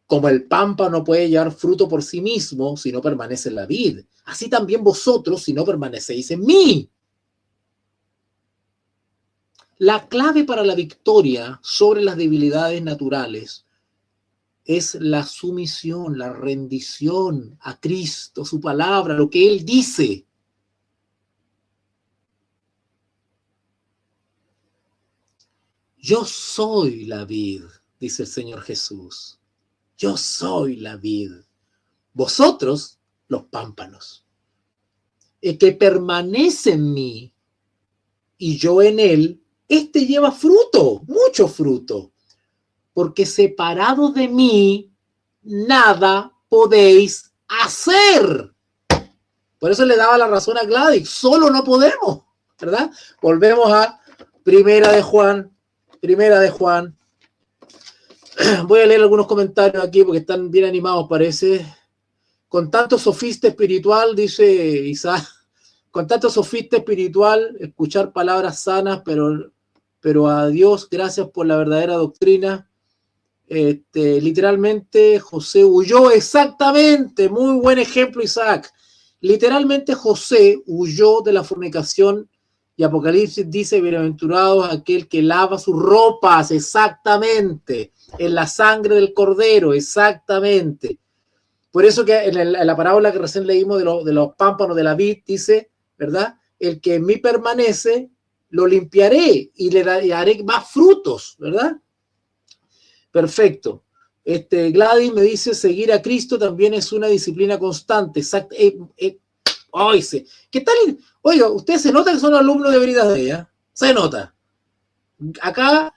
Como el pámpano no puede llevar fruto por sí mismo si no permanece en la vid, así también vosotros si no permanecéis en mí. La clave para la victoria sobre las debilidades naturales es la sumisión, la rendición a Cristo, su palabra, lo que Él dice. Yo soy la vid, dice el Señor Jesús. Yo soy la vid. Vosotros, los pámpanos. El que permanece en mí y yo en él, este lleva fruto, mucho fruto. Porque separados de mí, nada podéis hacer. Por eso le daba la razón a Gladys. Solo no podemos, ¿verdad? Volvemos a Primera de Juan. Voy a leer algunos comentarios aquí porque están bien animados, parece. Con tanto sofista espiritual, dice Isaac, con tanto sofista espiritual, escuchar palabras sanas, pero a Dios, gracias por la verdadera doctrina. Literalmente, José huyó, exactamente, muy buen ejemplo, Isaac. Literalmente, José huyó de la fornicación. Y Apocalipsis dice, bienaventurados aquel que lava sus ropas, exactamente, en la sangre del cordero, exactamente. Por eso que en la parábola que recién leímos de los pámpanos de la vid, dice, ¿verdad? El que en mí permanece, lo limpiaré y le haré más frutos, ¿verdad? Perfecto. Gladys me dice, seguir a Cristo también es una disciplina constante. Exacto. ¿Qué tal? Oiga, ustedes se nota que son alumnos de Veritas de ella. Se nota. Acá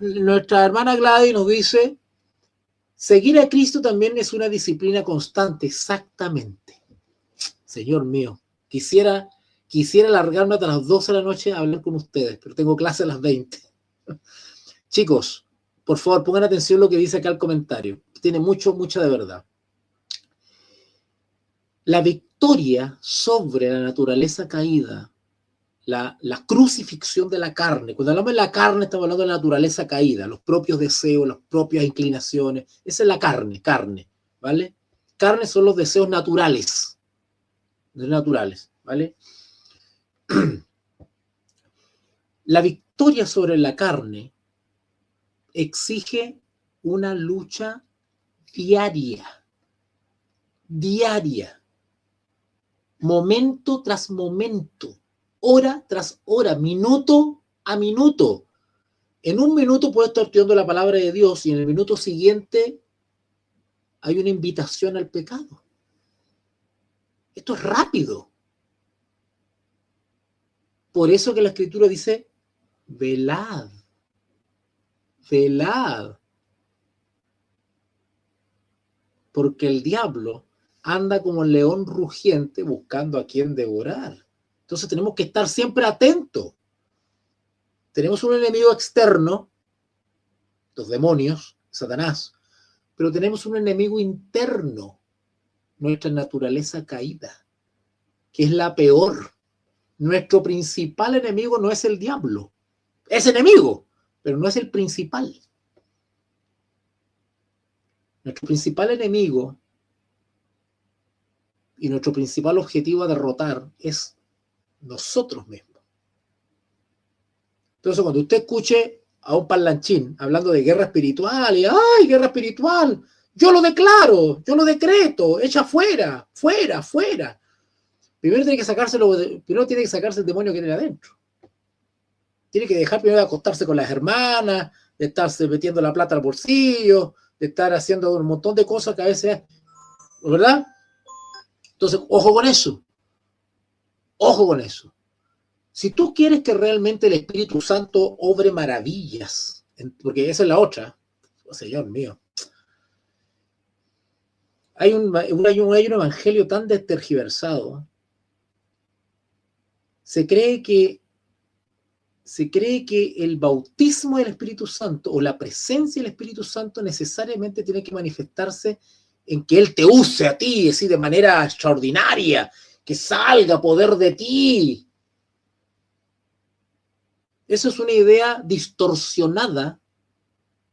nuestra hermana Gladys nos dice, seguir a Cristo también es una disciplina constante. Exactamente. Señor mío, quisiera alargarme hasta las 12 de la noche a hablar con ustedes, pero tengo clase a las 20. Chicos, por favor, pongan atención a lo que dice acá el comentario. Tiene mucha de verdad. La victoria sobre la naturaleza caída la crucifixión de la carne. Cuando hablamos de la carne, estamos hablando de la naturaleza caída, los propios deseos, las propias inclinaciones. Esa es la carne, ¿vale? Carne son los deseos naturales, ¿vale? La victoria sobre la carne exige una lucha diaria, momento tras momento, hora tras hora, minuto a minuto. En un minuto puedo estar estudiando la palabra de Dios y en el minuto siguiente hay una invitación al pecado. Esto es rápido. Por eso que la Escritura dice, velad, velad. Porque el diablo anda como el león rugiente buscando a quien devorar. Entonces tenemos que estar siempre atentos. Tenemos un enemigo externo, los demonios, Satanás, pero tenemos un enemigo interno, nuestra naturaleza caída, que es la peor. Nuestro principal enemigo no es el diablo. Es enemigo, pero no es el principal. Nuestro principal enemigo y nuestro principal objetivo a derrotar es nosotros mismos. Entonces, cuando usted escuche a un parlanchín hablando de guerra espiritual y ¡ay, guerra espiritual! Yo lo declaro, yo lo decreto, echa fuera, fuera, fuera. Primero tiene que sacarse el demonio que tiene adentro. Tiene que dejar primero de acostarse con las hermanas, de estarse metiendo la plata al bolsillo, de estar haciendo un montón de cosas que a veces, ¿verdad? Entonces, ojo con eso. Ojo con eso. Si tú quieres que realmente el Espíritu Santo obre maravillas, porque esa es la otra, oh, Señor mío, hay un evangelio tan tergiversado. Se cree que el bautismo del Espíritu Santo o la presencia del Espíritu Santo necesariamente tiene que manifestarse en que Él te use a ti, así de manera extraordinaria, que salga poder de ti. Esa es una idea distorsionada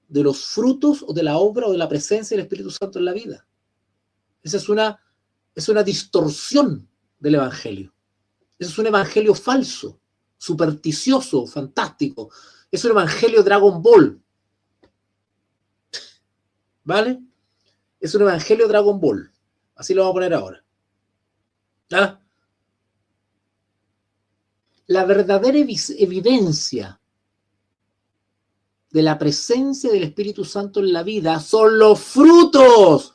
de los frutos o de la obra o de la presencia del Espíritu Santo en la vida. Esa es una distorsión del evangelio. Ese es un evangelio falso, supersticioso, fantástico. Es un evangelio Dragon Ball. ¿Vale? Es un evangelio Dragon Ball. Así lo vamos a poner ahora. ¿Ah? La verdadera evidencia de la presencia del Espíritu Santo en la vida son los frutos,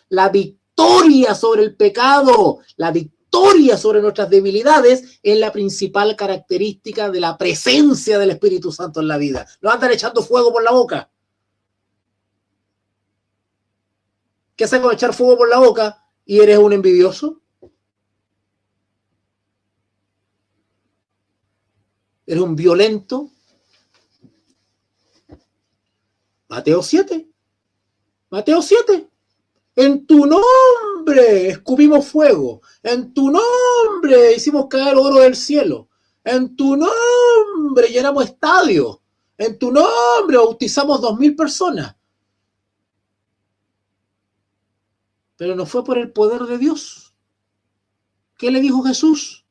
la victoria sobre el pecado, la victoria sobre nuestras debilidades es la principal característica de la presencia del Espíritu Santo en la vida. No andan echando fuego por la boca. ¿Qué haces con echar fuego por la boca y eres un envidioso? ¿Eres un violento? Mateo 7. En tu nombre escupimos fuego. En tu nombre hicimos caer oro del cielo. En tu nombre llenamos estadios. En tu nombre bautizamos 2.000 personas. Pero no fue por el poder de Dios. ¿Qué le dijo Jesús?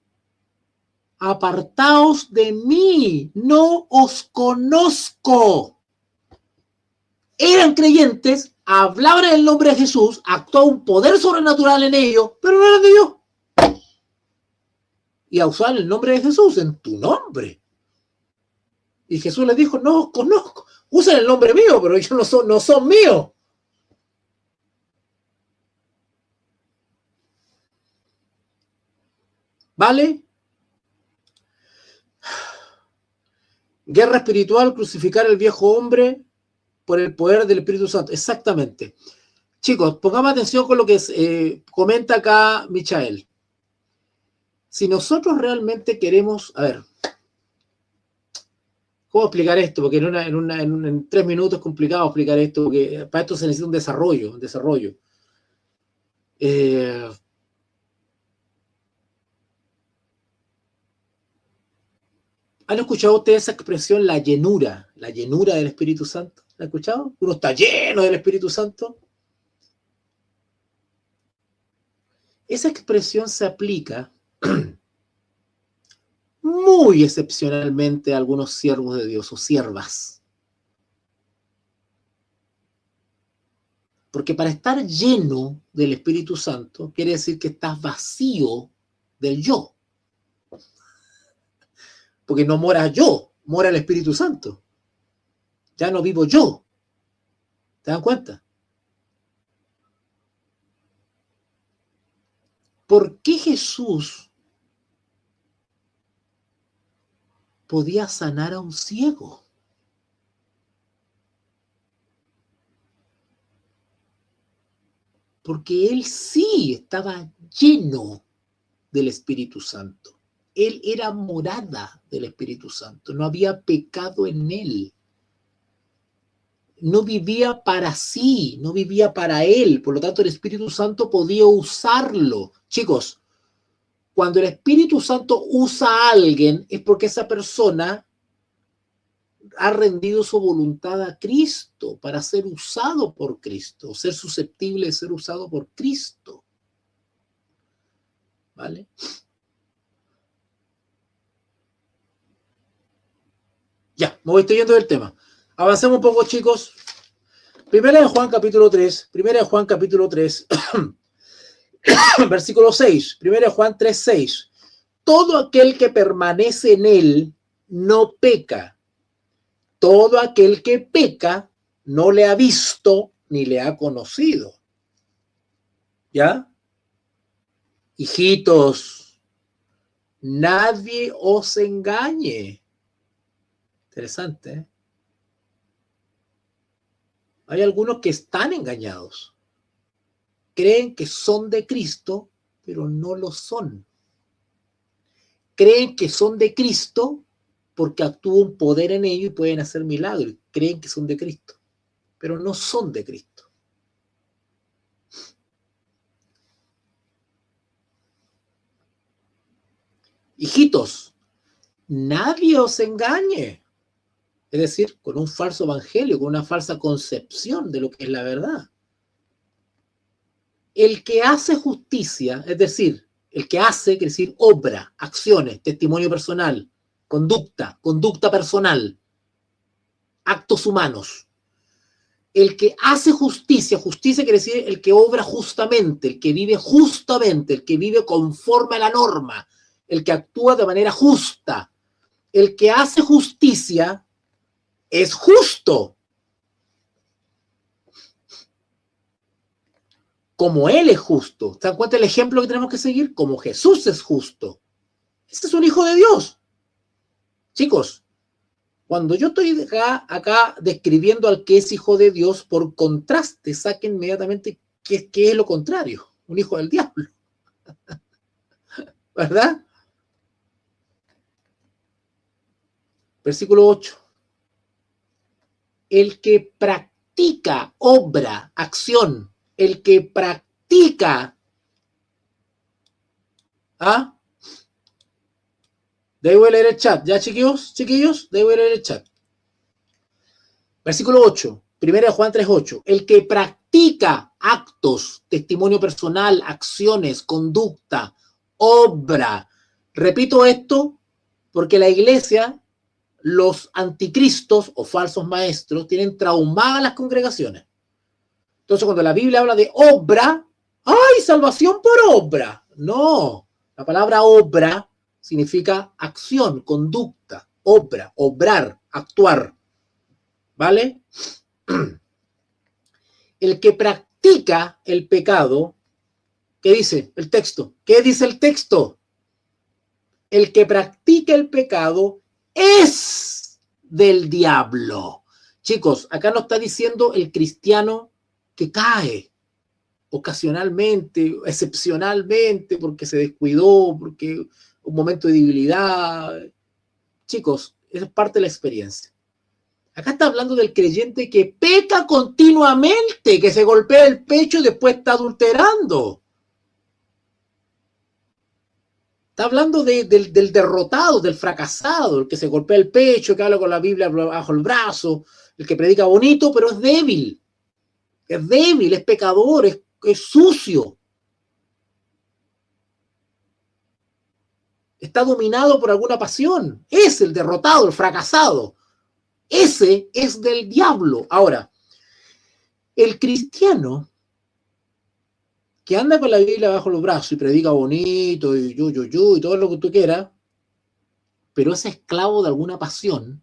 Apartaos de mí, no os conozco. Eran creyentes, hablaban en el nombre de Jesús, actuaba un poder sobrenatural en ellos, pero no eran de Dios. Y a usar el nombre de Jesús en tu nombre. Y Jesús les dijo, no os conozco. Usen el nombre mío, pero ellos no son míos. ¿Vale? Guerra espiritual, crucificar al viejo hombre por el poder del Espíritu Santo. Exactamente. Chicos, pongamos atención con lo que comenta acá Michael. Si nosotros realmente queremos... A ver, ¿cómo explicar esto? Porque en 3 minutos es complicado explicar esto, porque para esto se necesita un desarrollo. ¿Han escuchado ustedes esa expresión, la llenura del Espíritu Santo? ¿La han escuchado? Uno está lleno del Espíritu Santo. Esa expresión se aplica muy excepcionalmente a algunos siervos de Dios o siervas. Porque para estar lleno del Espíritu Santo quiere decir que estás vacío del yo. Porque no mora yo, mora el Espíritu Santo. Ya no vivo yo. ¿Te dan cuenta? ¿Por qué Jesús podía sanar a un ciego? Porque él sí estaba lleno del Espíritu Santo. Él era morada del Espíritu Santo. No había pecado en él. No vivía para sí, no vivía para él. Por lo tanto, el Espíritu Santo podía usarlo. Chicos, cuando el Espíritu Santo usa a alguien es porque esa persona ha rendido su voluntad a Cristo para ser usado por Cristo, ser susceptible de ser usado por Cristo. ¿Vale? Ya, me voy yendo del tema. Avancemos un poco, chicos. Primera de Juan capítulo 3, versículo 6, Primera de Juan 3, 6. Todo aquel que permanece en él no peca. Todo aquel que peca no le ha visto ni le ha conocido. ¿Ya? Hijitos, nadie os engañe. Interesante, ¿eh? Hay algunos que están engañados. Creen que son de Cristo, pero no lo son. Creen que son de Cristo porque actúa un poder en ellos y pueden hacer milagros. Creen que son de Cristo, pero no son de Cristo. Hijitos, nadie os engañe. Es decir, con un falso evangelio, con una falsa concepción de lo que es la verdad. El que hace justicia, es decir, el que hace, quiere decir obra, acciones, testimonio personal, conducta personal, actos humanos. El que hace justicia quiere decir el que obra justamente, el que vive justamente, el que vive conforme a la norma, el que actúa de manera justa. El que hace justicia es justo. Como él es justo. ¿Se dan cuenta el ejemplo que tenemos que seguir? Como Jesús es justo. Este es un hijo de Dios. Chicos, cuando yo estoy acá describiendo al que es hijo de Dios, por contraste, saquen inmediatamente qué es lo contrario. Un hijo del diablo. ¿Verdad? Versículo 8. El que practica obra, acción, el que practica, ¿ah? Debo leer el chat, ¿ya, chiquillos? Debo leer el chat. Versículo 8, 1 Juan 3:8. El que practica actos, testimonio personal, acciones, conducta, obra. Repito esto porque la iglesia, los anticristos o falsos maestros, tienen traumadas las congregaciones. Entonces, cuando la Biblia habla de obra, ¡ay, salvación por obra! No, la palabra obra significa acción, conducta, obra, obrar, actuar. ¿Vale? El que practica el pecado, ¿qué dice el texto? ¿Qué dice el texto? El que practica el pecado es del diablo. Chicos, acá no está diciendo el cristiano que cae ocasionalmente, excepcionalmente, porque se descuidó, porque un momento de debilidad. Chicos, es parte de la experiencia. Acá está hablando del creyente que peca continuamente, que se golpea el pecho y después está adulterando. Está hablando del derrotado, del fracasado, el que se golpea el pecho, que habla con la Biblia bajo el brazo, el que predica bonito, pero es débil, es pecador, es sucio. Está dominado por alguna pasión. Es el derrotado, el fracasado. Ese es del diablo. Ahora, el cristiano que anda con la Biblia bajo los brazos y predica bonito y y todo lo que tú quieras, pero es esclavo de alguna pasión,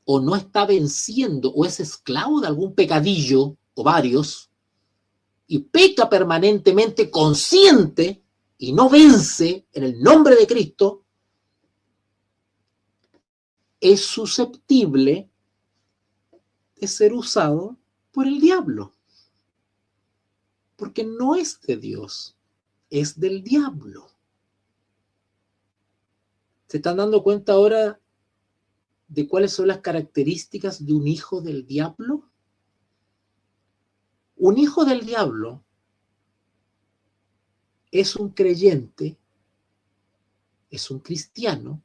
o no está venciendo, o es esclavo de algún pecadillo, o varios, y peca permanentemente consciente y no vence en el nombre de Cristo, es susceptible de ser usado por el diablo. Porque no es de Dios, es del diablo. ¿Se están dando cuenta ahora de cuáles son las características de un hijo del diablo? Un hijo del diablo es un creyente, es un cristiano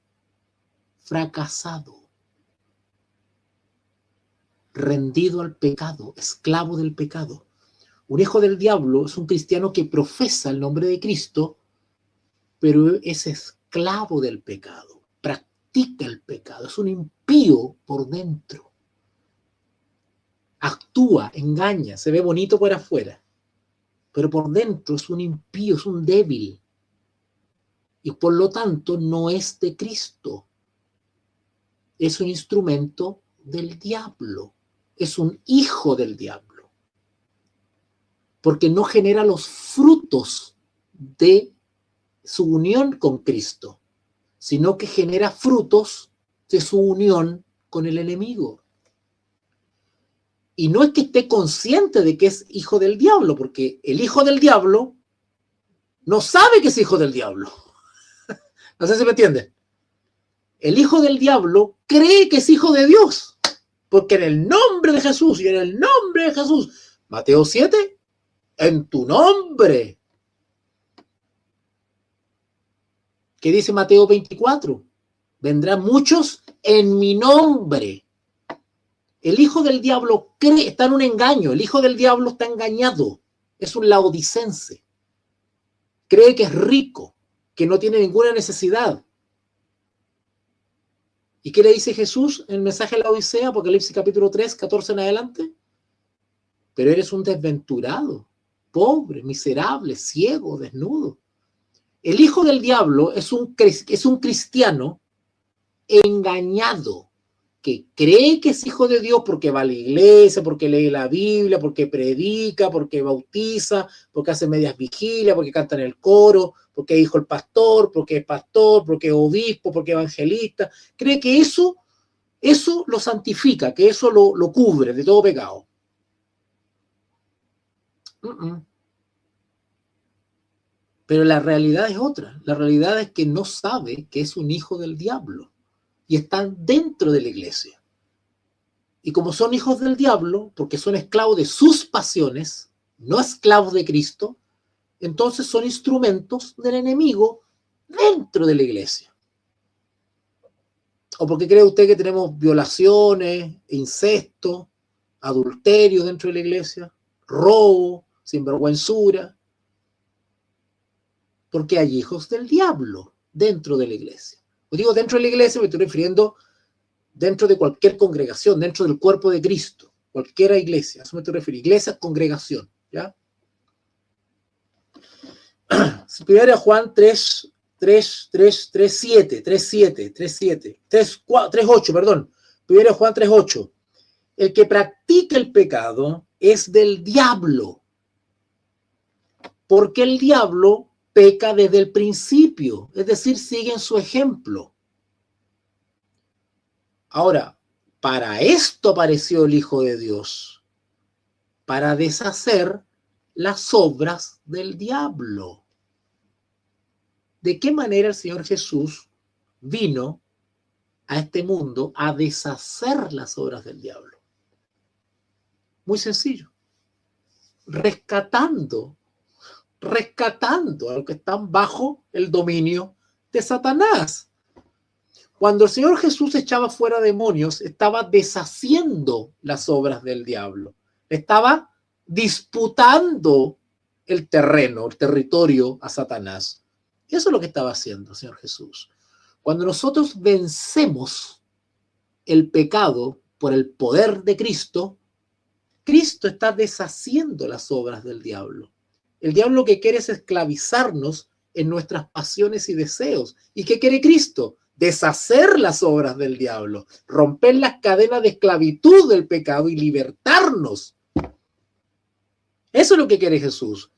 fracasado, rendido al pecado, esclavo del pecado. Un hijo del diablo es un cristiano que profesa el nombre de Cristo, pero es esclavo del pecado, practica el pecado, es un impío por dentro. Actúa, engaña, se ve bonito por afuera, pero por dentro es un impío, es un débil. Y por lo tanto no es de Cristo. Es un instrumento del diablo. Es un hijo del diablo. Porque no genera los frutos de su unión con Cristo, sino que genera frutos de su unión con el enemigo. Y no es que esté consciente de que es hijo del diablo, porque el hijo del diablo no sabe que es hijo del diablo. No sé si me entienden. El hijo del diablo cree que es hijo de Dios, porque en el nombre de Jesús y en el nombre de Jesús, Mateo 7, en tu nombre. ¿Qué dice Mateo 24? Vendrán muchos en mi nombre. El hijo del diablo cree, está en un engaño. El hijo del diablo está engañado. Es un laodicense. Cree que es rico, que no tiene ninguna necesidad. ¿Y qué le dice Jesús en el mensaje de la Odisea, Apocalipsis capítulo 3, 14 en adelante? Pero eres un desventurado, pobre, miserable, ciego, desnudo. El hijo del diablo es un cristiano engañado, que cree que es hijo de Dios porque va a la iglesia, porque lee la Biblia, porque predica, porque bautiza, porque hace medias vigilias, porque canta en el coro, porque es hijo del pastor, porque es obispo, porque es evangelista. Cree que eso lo santifica, que eso lo cubre de todo pecado. Pero la realidad es otra. La realidad es que no sabe que es un hijo del diablo y están dentro de la iglesia. Y como son hijos del diablo, porque son esclavos de sus pasiones, no esclavos de Cristo, entonces son instrumentos del enemigo dentro de la iglesia. ¿O porque cree usted que tenemos violaciones, incesto, adulterio dentro de la iglesia, robo, sinvergüenzura? Porque hay hijos del diablo dentro de la iglesia. Os digo dentro de la iglesia, me estoy refiriendo dentro de cualquier congregación, dentro del cuerpo de Cristo, cualquier iglesia, a eso me estoy refiriendo. Iglesia, congregación, ¿ya? Primera Juan 3, 8, perdón. Primera Juan 3, 8. El que practica el pecado es del diablo, porque el diablo peca desde el principio, es decir, siguen su ejemplo. Ahora, para esto apareció el Hijo de Dios, para deshacer las obras del diablo. ¿De qué manera el Señor Jesús vino a este mundo a deshacer las obras del diablo? Muy sencillo. Rescatando rescatando a los que están bajo el dominio de Satanás. Cuando el Señor Jesús echaba fuera demonios, estaba deshaciendo las obras del diablo. Estaba disputando el terreno, el territorio a Satanás. Y eso es lo que estaba haciendo el Señor Jesús. Cuando nosotros vencemos el pecado por el poder de Cristo, Cristo está deshaciendo las obras del diablo. El diablo lo que quiere es esclavizarnos en nuestras pasiones y deseos. ¿Y qué quiere Cristo? Deshacer las obras del diablo, romper las cadenas de esclavitud del pecado y libertarnos. Eso es lo que quiere Jesús.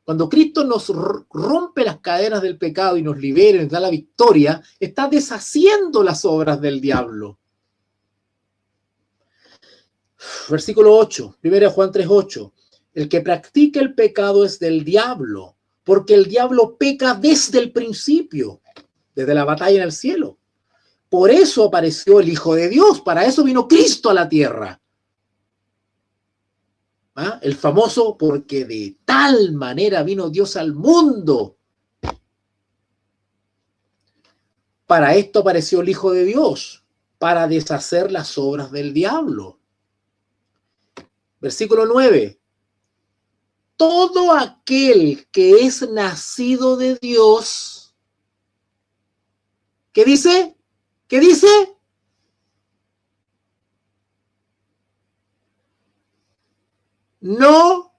Cuando Cristo nos rompe las cadenas del pecado y nos libera y nos da la victoria, está deshaciendo las obras del diablo. Versículo 8, 1 Juan 3:8. El que practica el pecado es del diablo, porque el diablo peca desde el principio, desde la batalla en el cielo. Por eso apareció el Hijo de Dios, para eso vino Cristo a la tierra. ¿Ah? El famoso, porque de tal manera vino Dios al mundo. Para esto apareció el Hijo de Dios, para deshacer las obras del diablo. Versículo 9. Todo aquel que es nacido de Dios, ¿qué dice? ¿Qué dice? No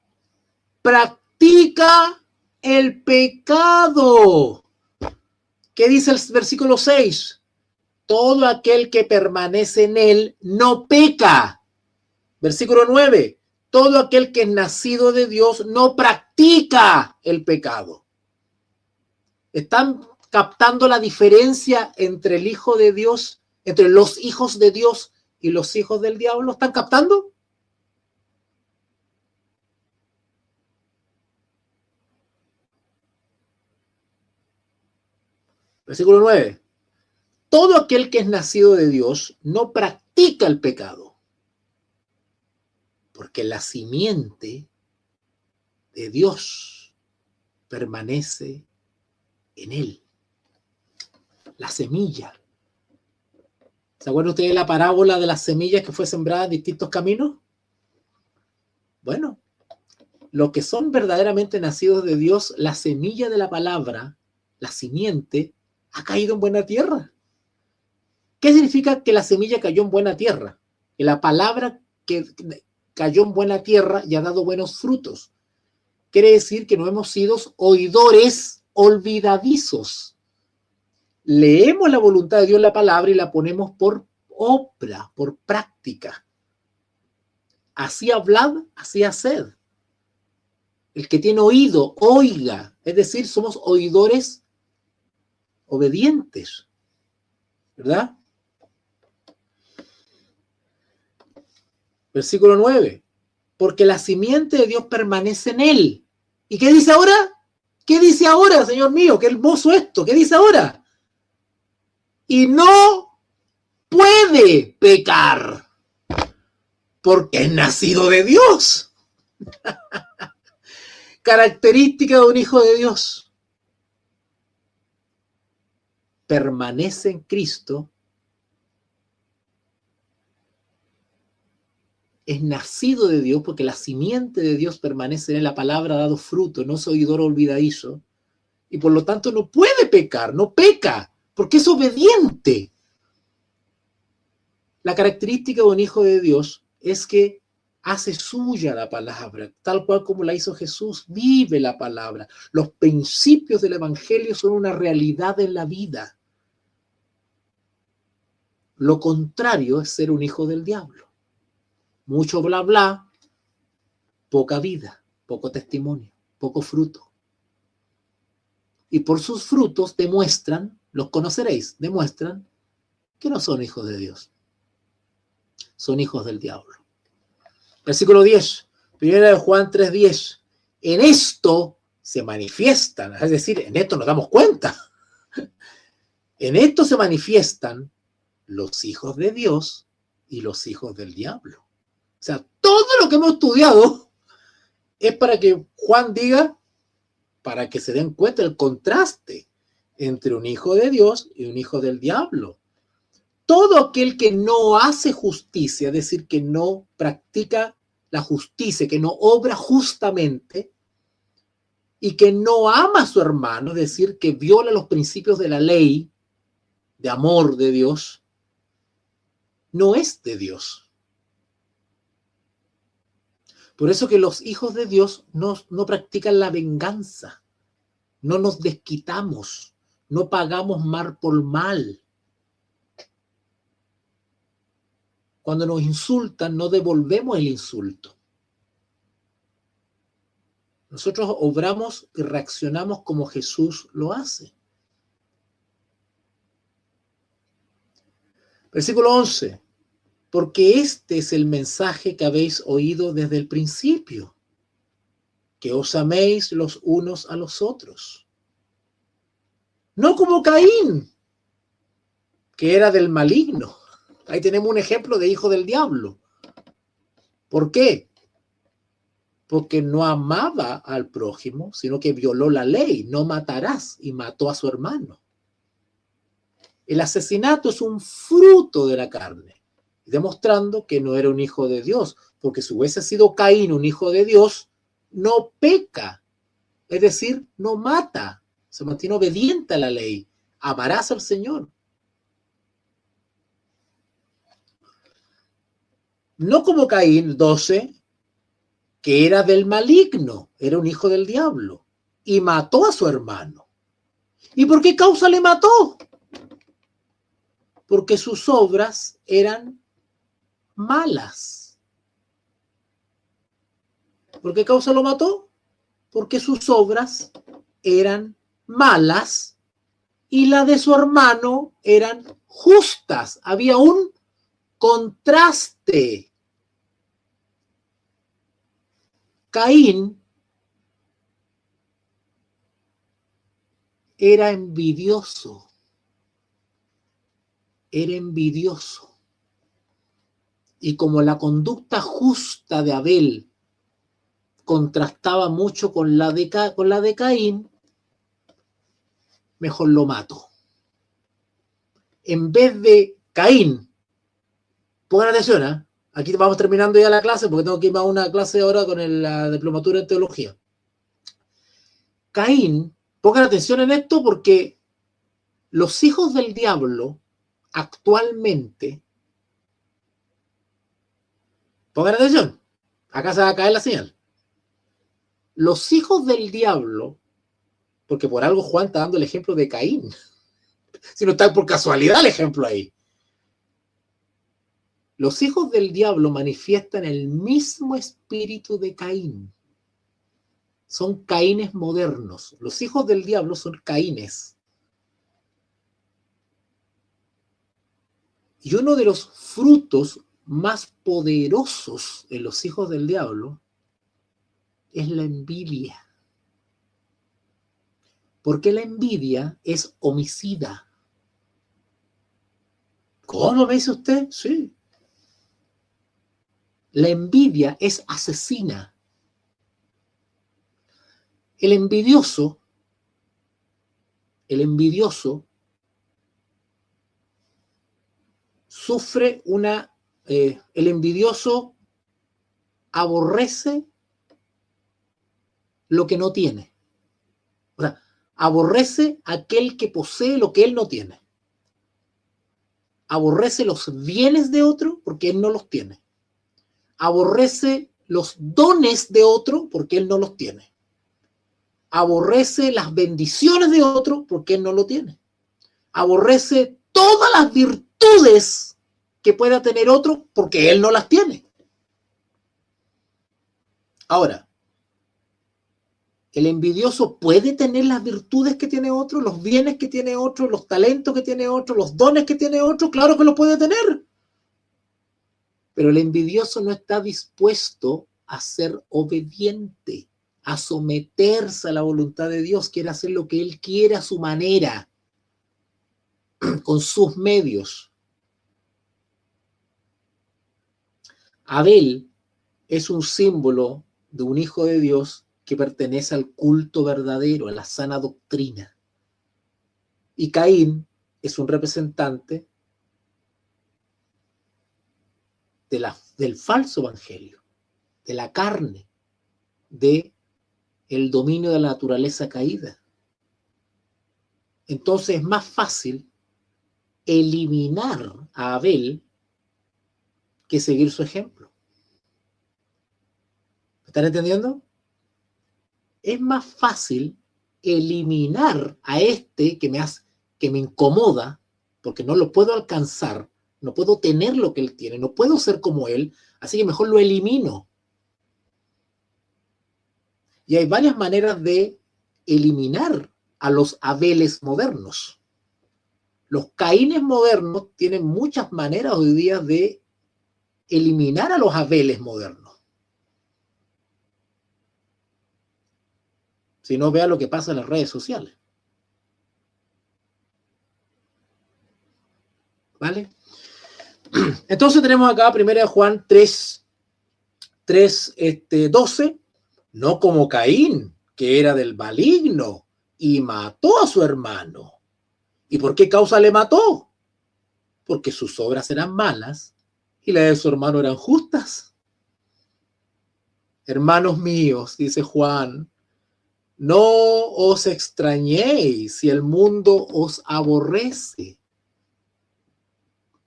practica el pecado. ¿Qué dice el versículo 6? Todo aquel que permanece en él no peca. Versículo 9. Todo aquel que es nacido de Dios no practica el pecado. ¿Están captando la diferencia entre el Hijo de Dios, entre los hijos de Dios y los hijos del diablo? ¿Están captando? Versículo 9. Todo aquel que es nacido de Dios no practica el pecado, porque la simiente de Dios permanece en él. La semilla. ¿Se acuerdan ustedes de la parábola de las semillas que fue sembrada en distintos caminos? Bueno, los que son verdaderamente nacidos de Dios, la semilla de la palabra, la simiente, ha caído en buena tierra. ¿Qué significa que la semilla cayó en buena tierra? Que la palabra que cayó en buena tierra y ha dado buenos frutos. Quiere decir que no hemos sido oidores olvidadizos. Leemos la voluntad de Dios en la palabra y la ponemos por obra, por práctica. Así hablad, así haced. El que tiene oído, oiga. Es decir, somos oidores obedientes, ¿verdad? Versículo 9. Porque la simiente de Dios permanece en él. ¿Y qué dice ahora? ¿Qué dice ahora, Señor mío? Qué hermoso esto. ¿Qué dice ahora? Y no puede pecar, porque es nacido de Dios. Característica de un hijo de Dios. Permanece en Cristo, es nacido de Dios, porque la simiente de Dios permanece en él, la palabra ha dado fruto, no es oidor olvidadizo, y por lo tanto no puede pecar, no peca, porque es obediente. La característica de un hijo de Dios es que hace suya la palabra, tal cual como la hizo Jesús, vive la palabra. Los principios del evangelio son una realidad en la vida. Lo contrario es ser un hijo del diablo. Mucho bla bla, poca vida, poco testimonio, poco fruto. Y por sus frutos demuestran, los conoceréis, demuestran que no son hijos de Dios. Son hijos del diablo. Versículo 10, 1 Juan 3:10. En esto se manifiestan, es decir, en esto nos damos cuenta. En esto se manifiestan los hijos de Dios y los hijos del diablo. O sea, todo lo que hemos estudiado es para que Juan diga, para que se den cuenta el contraste entre un hijo de Dios y un hijo del diablo. Todo aquel que no hace justicia, es decir, que no practica la justicia, que no obra justamente y que no ama a su hermano, es decir, que viola los principios de la ley de amor de Dios, no es de Dios. Por eso que los hijos de Dios no practican la venganza, no nos desquitamos, no pagamos mal por mal. Cuando nos insultan, no devolvemos el insulto. Nosotros obramos y reaccionamos como Jesús lo hace. Versículo 11. Porque este es el mensaje que habéis oído desde el principio, que os améis los unos a los otros. No como Caín, que era del maligno. Ahí tenemos un ejemplo de hijo del diablo. ¿Por qué? Porque no amaba al prójimo, sino que violó la ley, no matarás, y mató a su hermano. El asesinato es un fruto de la carne, demostrando que no era un hijo de Dios, porque si hubiese sido Caín un hijo de Dios, no peca, es decir, no mata, se mantiene obediente a la ley, amarás al Señor. No como Caín, 12, que era del maligno, era un hijo del diablo, y mató a su hermano. ¿Y por qué causa le mató? Porque sus obras eran malas. ¿Por qué causa lo mató? Porque sus obras eran malas y la de su hermano eran justas. Había un contraste. Caín era envidioso. Era envidioso. Y como la conducta justa de Abel contrastaba mucho con la de Caín, mejor lo mato. En vez de Caín, pongan atención, ¿eh? Aquí vamos terminando ya la clase porque tengo que ir a una clase ahora con la diplomatura en teología. Caín, pongan atención en esto porque los hijos del diablo actualmente, pongan atención, acá se va a caer la señal. Los hijos del diablo, porque por algo Juan está dando el ejemplo de Caín, si no está por casualidad el ejemplo ahí. Los hijos del diablo manifiestan el mismo espíritu de Caín. Son Caínes modernos. Los hijos del diablo son Caínes. Y uno de los frutos más poderosos en los hijos del diablo es la envidia. Porque la envidia es homicida. ¿Cómo me dice usted? Sí. La envidia es asesina. El envidioso sufre el envidioso aborrece lo que no tiene. O sea, aborrece aquel que posee lo que él no tiene. Aborrece los bienes de otro porque él no los tiene. Aborrece los dones de otro porque él no los tiene. Aborrece las bendiciones de otro porque él no lo tiene. Aborrece todas las virtudes que pueda tener otro porque él no las tiene. Ahora, ¿el envidioso puede tener las virtudes que tiene otro, los bienes que tiene otro, los talentos que tiene otro, los dones que tiene otro? Claro que lo puede tener. Pero el envidioso no está dispuesto a ser obediente, a someterse a la voluntad de Dios, quiere hacer lo que él quiere a su manera, con sus medios. Abel es un símbolo de un hijo de Dios que pertenece al culto verdadero, a la sana doctrina. Y Caín es un representante del falso evangelio, de la carne, del dominio de la naturaleza caída. Entonces es más fácil eliminar a Abel que seguir su ejemplo. ¿Me están entendiendo? Es más fácil eliminar a este que me incomoda, porque no lo puedo alcanzar, no puedo tener lo que él tiene, no puedo ser como él, así que mejor lo elimino. Y hay varias maneras de eliminar a los Abeles modernos. Los Caínes modernos tienen muchas maneras hoy día de eliminar a los Abeles modernos. Si no, vea lo que pasa en las redes sociales. ¿Vale? Entonces tenemos acá 1 Juan 12, no como Caín, que era del maligno y mató a su hermano. ¿Y por qué causa le mató? Porque sus obras eran malas y las de su hermano eran justas. Hermanos míos, dice Juan, no os extrañéis si el mundo os aborrece.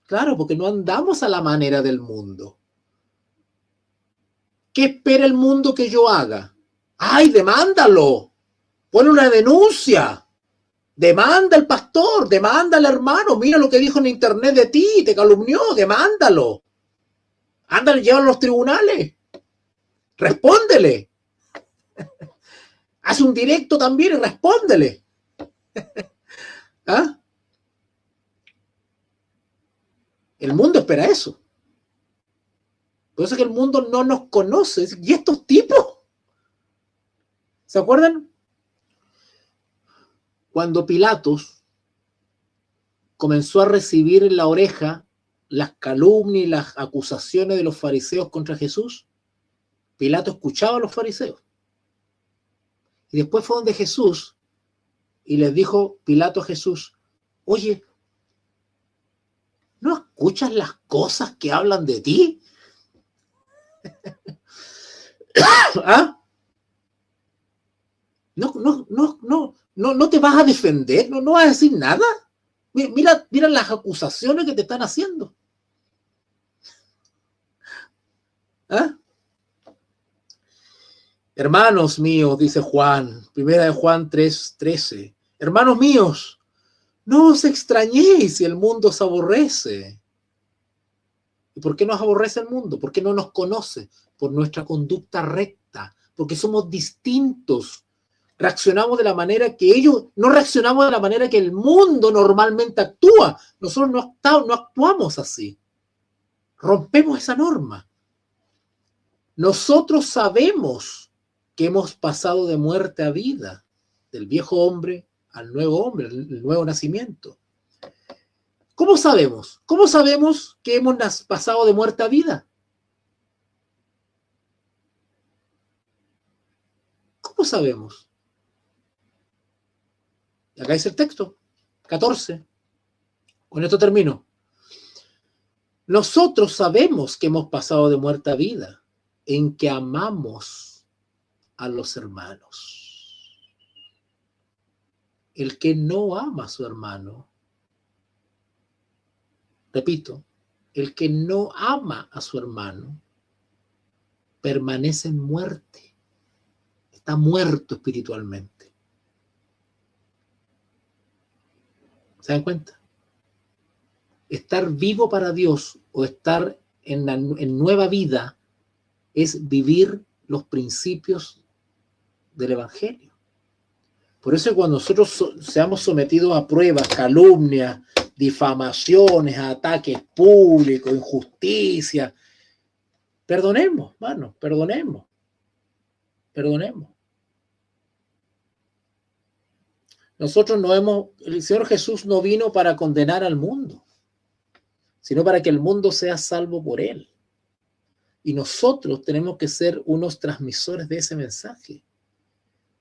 Claro, porque no andamos a la manera del mundo. ¿Qué espera el mundo que yo haga? ¡Ay, demándalo! Pon una denuncia. Demanda al pastor, demanda al hermano. Mira lo que dijo en internet de ti, te calumnió, demándalo. Ándale, llévalo a los tribunales. Respóndele. Haz un directo también y respóndele. ¿Ah? El mundo espera eso. Por eso es que el mundo no nos conoce. ¿Y estos tipos? ¿Se acuerdan? Cuando Pilatos comenzó a recibir en la oreja las calumnias y las acusaciones de los fariseos contra Jesús, Pilato escuchaba a los fariseos. Y después fue donde Jesús y les dijo Pilato a Jesús, oye, ¿no escuchas las cosas que hablan de ti? ¿Ah? No te vas a defender, no vas a decir nada. Mira las acusaciones que te están haciendo. ¿Ah? Hermanos míos, dice Juan, 1 Juan 3:13. Hermanos míos, no os extrañéis si el mundo os aborrece. ¿Y por qué nos aborrece el mundo? ¿Por qué no nos conoce? Por nuestra conducta recta, porque somos distintos. Reaccionamos de la manera que ellos, no reaccionamos de la manera que el mundo normalmente actúa. Nosotros no actuamos así. Rompemos esa norma. Nosotros sabemos que hemos pasado de muerte a vida, del viejo hombre al nuevo hombre, el nuevo nacimiento. ¿Cómo sabemos? ¿Cómo sabemos que hemos pasado de muerte a vida? ¿Cómo sabemos? Acá dice el texto, 14. Con esto termino. Nosotros sabemos que hemos pasado de muerte a vida, en que amamos a los hermanos. El que no ama a su hermano, repito, el que no ama a su hermano permanece en muerte, está muerto espiritualmente. ¿Se dan cuenta? Estar vivo para Dios o estar en nueva vida es vivir los principios del Evangelio. Por eso cuando nosotros seamos sometidos a pruebas, calumnias, difamaciones, ataques públicos, injusticia, perdonemos, hermanos, perdonemos. El Señor Jesús no vino para condenar al mundo, sino para que el mundo sea salvo por él. Y nosotros tenemos que ser unos transmisores de ese mensaje.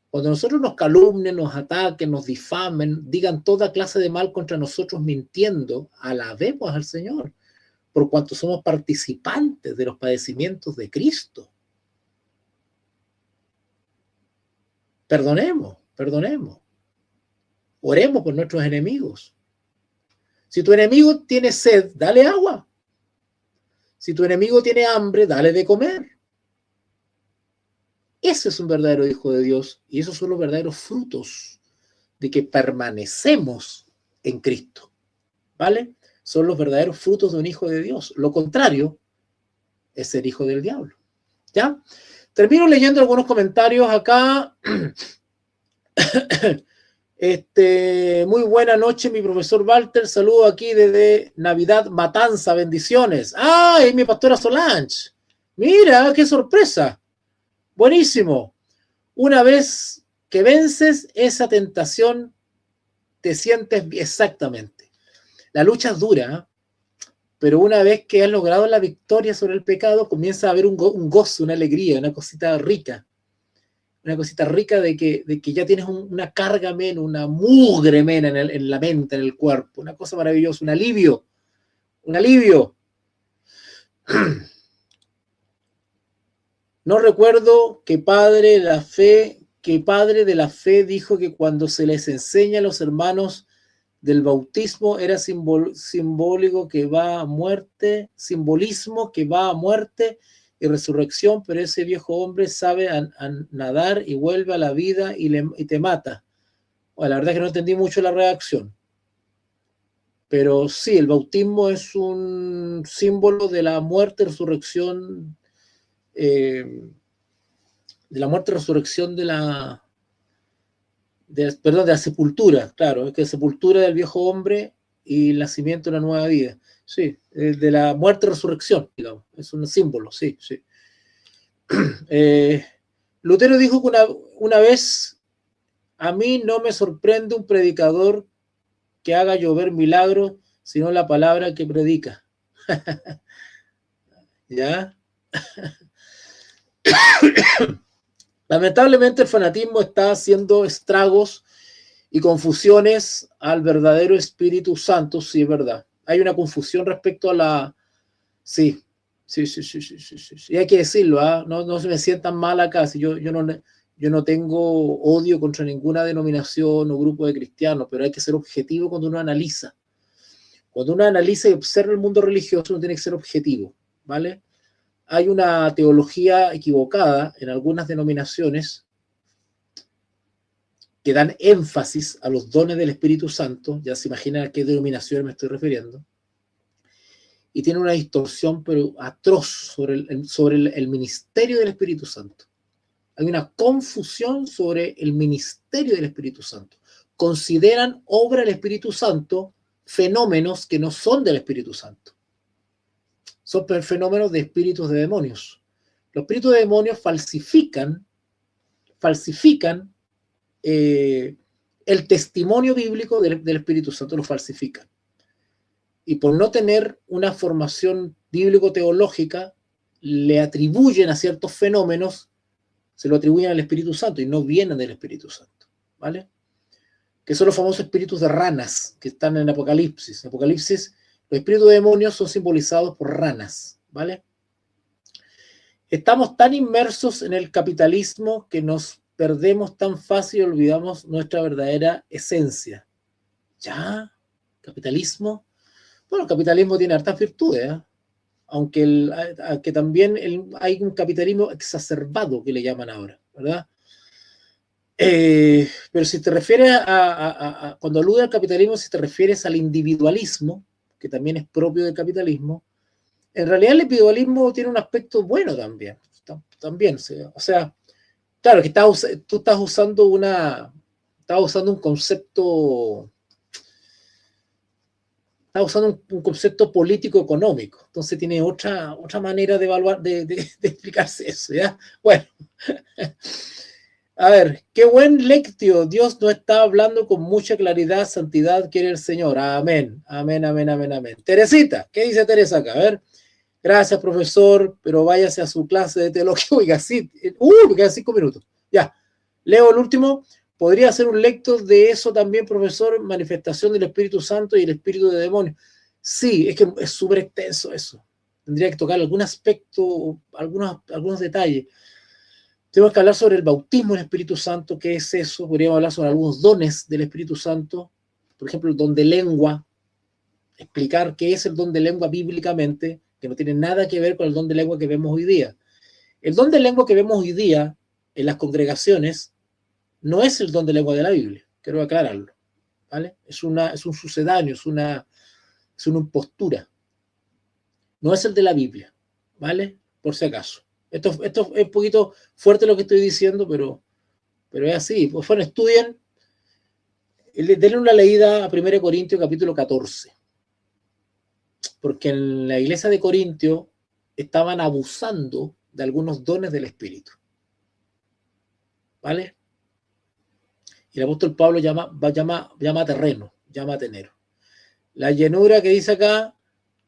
Cuando nosotros nos calumnien, nos ataquen, nos difamen, digan toda clase de mal contra nosotros mintiendo, alabemos al Señor, por cuanto somos participantes de los padecimientos de Cristo. Perdonemos, perdonemos. Oremos por nuestros enemigos. Si tu enemigo tiene sed, dale agua. Si tu enemigo tiene hambre, dale de comer. Ese es un verdadero hijo de Dios y esos son los verdaderos frutos de que permanecemos en Cristo. ¿Vale? Son los verdaderos frutos de un hijo de Dios. Lo contrario es ser hijo del diablo. ¿Ya? Termino leyendo algunos comentarios acá. Muy buena noche, mi profesor Walter. Saludo aquí desde Navidad Matanza. Bendiciones. ¡Ay, mi pastora Solange! Mira, qué sorpresa. Buenísimo. Una vez que vences esa tentación, te sientes exactamente. La lucha es dura, pero una vez que has logrado la victoria sobre el pecado, comienza a haber un gozo, una alegría, una cosita rica. Una cosita rica de que ya tienes una carga menos, una mugre menos en la mente, en el cuerpo. Una cosa maravillosa, un alivio. Un alivio. No recuerdo que padre de la fe dijo que cuando se les enseña a los hermanos del bautismo era simbólico que va a muerte, simbolismo que va a muerte y resurrección, pero ese viejo hombre sabe a nadar y vuelve a la vida y te mata. Bueno, la verdad es que no entendí mucho la reacción. Pero sí, el bautismo es un símbolo de la muerte y resurrección, de la sepultura, claro, es que la sepultura del viejo hombre y el nacimiento de una nueva vida. Sí, de la muerte y resurrección, digamos, es un símbolo, sí, sí. Lutero dijo que una vez, a mí no me sorprende un predicador que haga llover milagros, sino la palabra que predica. ¿Ya? Lamentablemente el fanatismo está haciendo estragos y confusiones al verdadero Espíritu Santo, sí, es verdad. Hay una confusión respecto a la... Sí. Y hay que decirlo, ¿eh? No se me sientan mal acá. Si yo no tengo odio contra ninguna denominación o grupo de cristianos, pero hay que ser objetivo cuando uno analiza. Cuando uno analiza y observa el mundo religioso, uno tiene que ser objetivo, ¿vale? Hay una teología equivocada en algunas denominaciones que dan énfasis a los dones del Espíritu Santo, ya se imaginan a qué denominación me estoy refiriendo, y tiene una distorsión pero atroz sobre el ministerio del Espíritu Santo. Hay una confusión sobre el ministerio del Espíritu Santo. Consideran obra del Espíritu Santo fenómenos que no son del Espíritu Santo. Son fenómenos de espíritus de demonios. Los espíritus de demonios falsifican el testimonio bíblico del Espíritu Santo, lo falsifican. Y por no tener una formación bíblico-teológica, le atribuyen a ciertos fenómenos, se lo atribuyen al Espíritu Santo y no vienen del Espíritu Santo, ¿vale? Que son los famosos espíritus de ranas que están en Apocalipsis. En Apocalipsis, los espíritus de demonios son simbolizados por ranas, ¿vale? Estamos tan inmersos en el capitalismo que nos perdemos tan fácil y olvidamos nuestra verdadera esencia. ¿Ya? ¿Capitalismo? Bueno, el capitalismo tiene hartas virtudes, ¿eh? Aunque también hay un capitalismo exacerbado que le llaman ahora, ¿verdad? Pero si te refieres cuando alude al capitalismo, si te refieres al individualismo, que también es propio del capitalismo, en realidad el individualismo tiene un aspecto bueno también. O sea, claro que tú estás usando un concepto, estás usando un concepto político-económico, entonces tiene otra manera de evaluar, de explicarse eso, ¿ya? Bueno. A ver, qué buen lectio. Dios no está hablando con mucha claridad, santidad quiere el Señor. Amén, amén, amén, amén, amén. Teresita, ¿qué dice Teresa acá? A ver, gracias profesor, pero váyase a su clase de teología. Oiga, sí, me quedan 5 minutos. Ya, Leo el último. ¿Podría hacer un lecto de eso también, profesor? Manifestación del Espíritu Santo y el espíritu de demonio. Sí, es que es súper extenso eso. Tendría que tocar algún aspecto, algunos detalles. Tenemos que hablar sobre el bautismo del Espíritu Santo, qué es eso. Podríamos hablar sobre algunos dones del Espíritu Santo. Por ejemplo, el don de lengua. Explicar qué es el don de lengua bíblicamente, que no tiene nada que ver con el don de lengua que vemos hoy día. El don de lengua que vemos hoy día en las congregaciones no es el don de lengua de la Biblia, quiero aclararlo, ¿vale? Es un sucedáneo, es una impostura. No es el de la Biblia, ¿vale? Por si acaso. Esto es un poquito fuerte lo que estoy diciendo, pero es así. Pues bueno, estudien, denle una leída a 1 Corintios capítulo 14. Porque en la iglesia de Corintio estaban abusando de algunos dones del Espíritu. ¿Vale? Y el apóstol Pablo llama terreno, llama a tenero. La llenura que dice acá,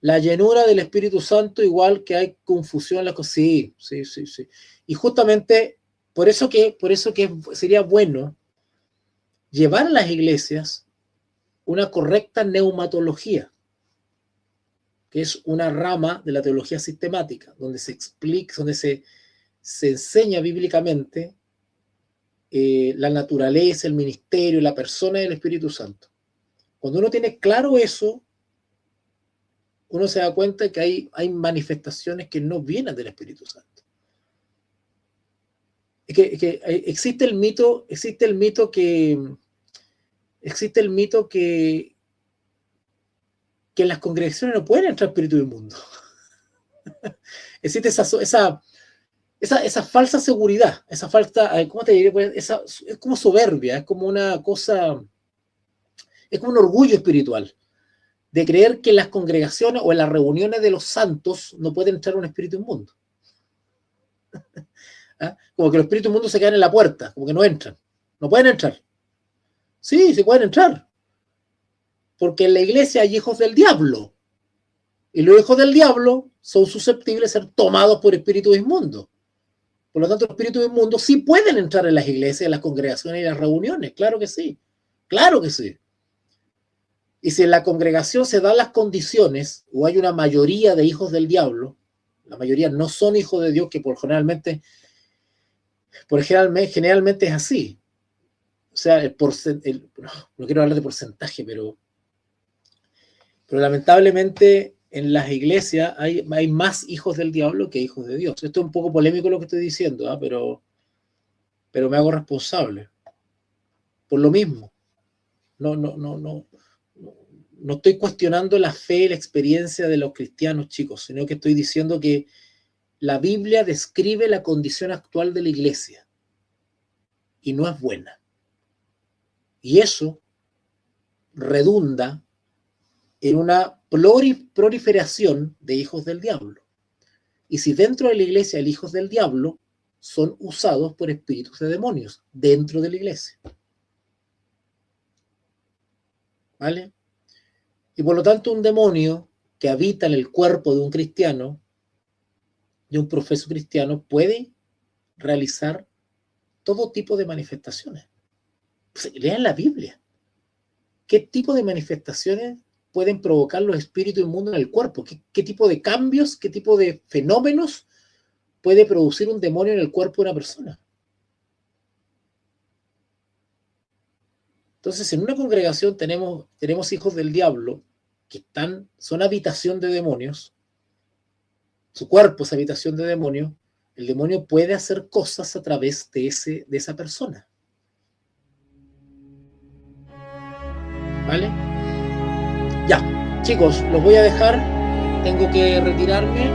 la llenura del Espíritu Santo, igual que hay confusión en las cosas. Sí. Y justamente por eso que sería bueno llevar a las iglesias una correcta neumatología, que es una rama de la teología sistemática, donde se explica, donde se enseña bíblicamente la naturaleza, el ministerio, la persona del Espíritu Santo. Cuando uno tiene claro eso, uno se da cuenta de que hay manifestaciones que no vienen del Espíritu Santo. Existe el mito que en las congregaciones no pueden entrar espíritus inmundos. Existe esa falsa seguridad, esa falsa, ¿cómo te diré? Es como soberbia, es como una cosa, es como un orgullo espiritual de creer que en las congregaciones o en las reuniones de los santos no puede entrar un espíritu inmundo. ¿Ah? Como que los espíritus inmundos se quedan en la puerta, como que no entran, no pueden entrar. Sí, se pueden entrar, porque en la iglesia hay hijos del diablo, y los hijos del diablo son susceptibles de ser tomados por espíritus inmundos. Por lo tanto, los espíritus inmundos sí pueden entrar en las iglesias, en las congregaciones y en las reuniones. Claro que sí. Claro que sí. Y si en la congregación se dan las condiciones, o hay una mayoría de hijos del diablo, la mayoría no son hijos de Dios, que generalmente es así. O sea, no quiero hablar de porcentaje, pero lamentablemente en las iglesias hay más hijos del diablo que hijos de Dios. Esto es un poco polémico lo que estoy diciendo, pero me hago responsable. Por lo mismo. No estoy cuestionando la fe y la experiencia de los cristianos, chicos, sino que estoy diciendo que la Biblia describe la condición actual de la iglesia y no es buena. Y eso redunda en una proliferación de hijos del diablo. Y si dentro de la iglesia hay hijos del diablo, son usados por espíritus de demonios dentro de la iglesia. ¿Vale? Y por lo tanto un demonio que habita en el cuerpo de un cristiano, de un profeso cristiano, puede realizar todo tipo de manifestaciones. Pues, lean la Biblia. ¿Qué tipo de manifestaciones pueden provocar los espíritus inmundos en el cuerpo? ¿Qué tipo de cambios, qué tipo de fenómenos puede producir un demonio en el cuerpo de una persona? Entonces, en una congregación tenemos hijos del diablo que son habitación de demonios, su cuerpo es habitación de demonios, el demonio puede hacer cosas a través de esa persona. ¿Vale? Ya, chicos, los voy a dejar, tengo que retirarme.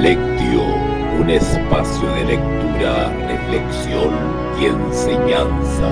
Lectio, un espacio de lectura, reflexión y enseñanza.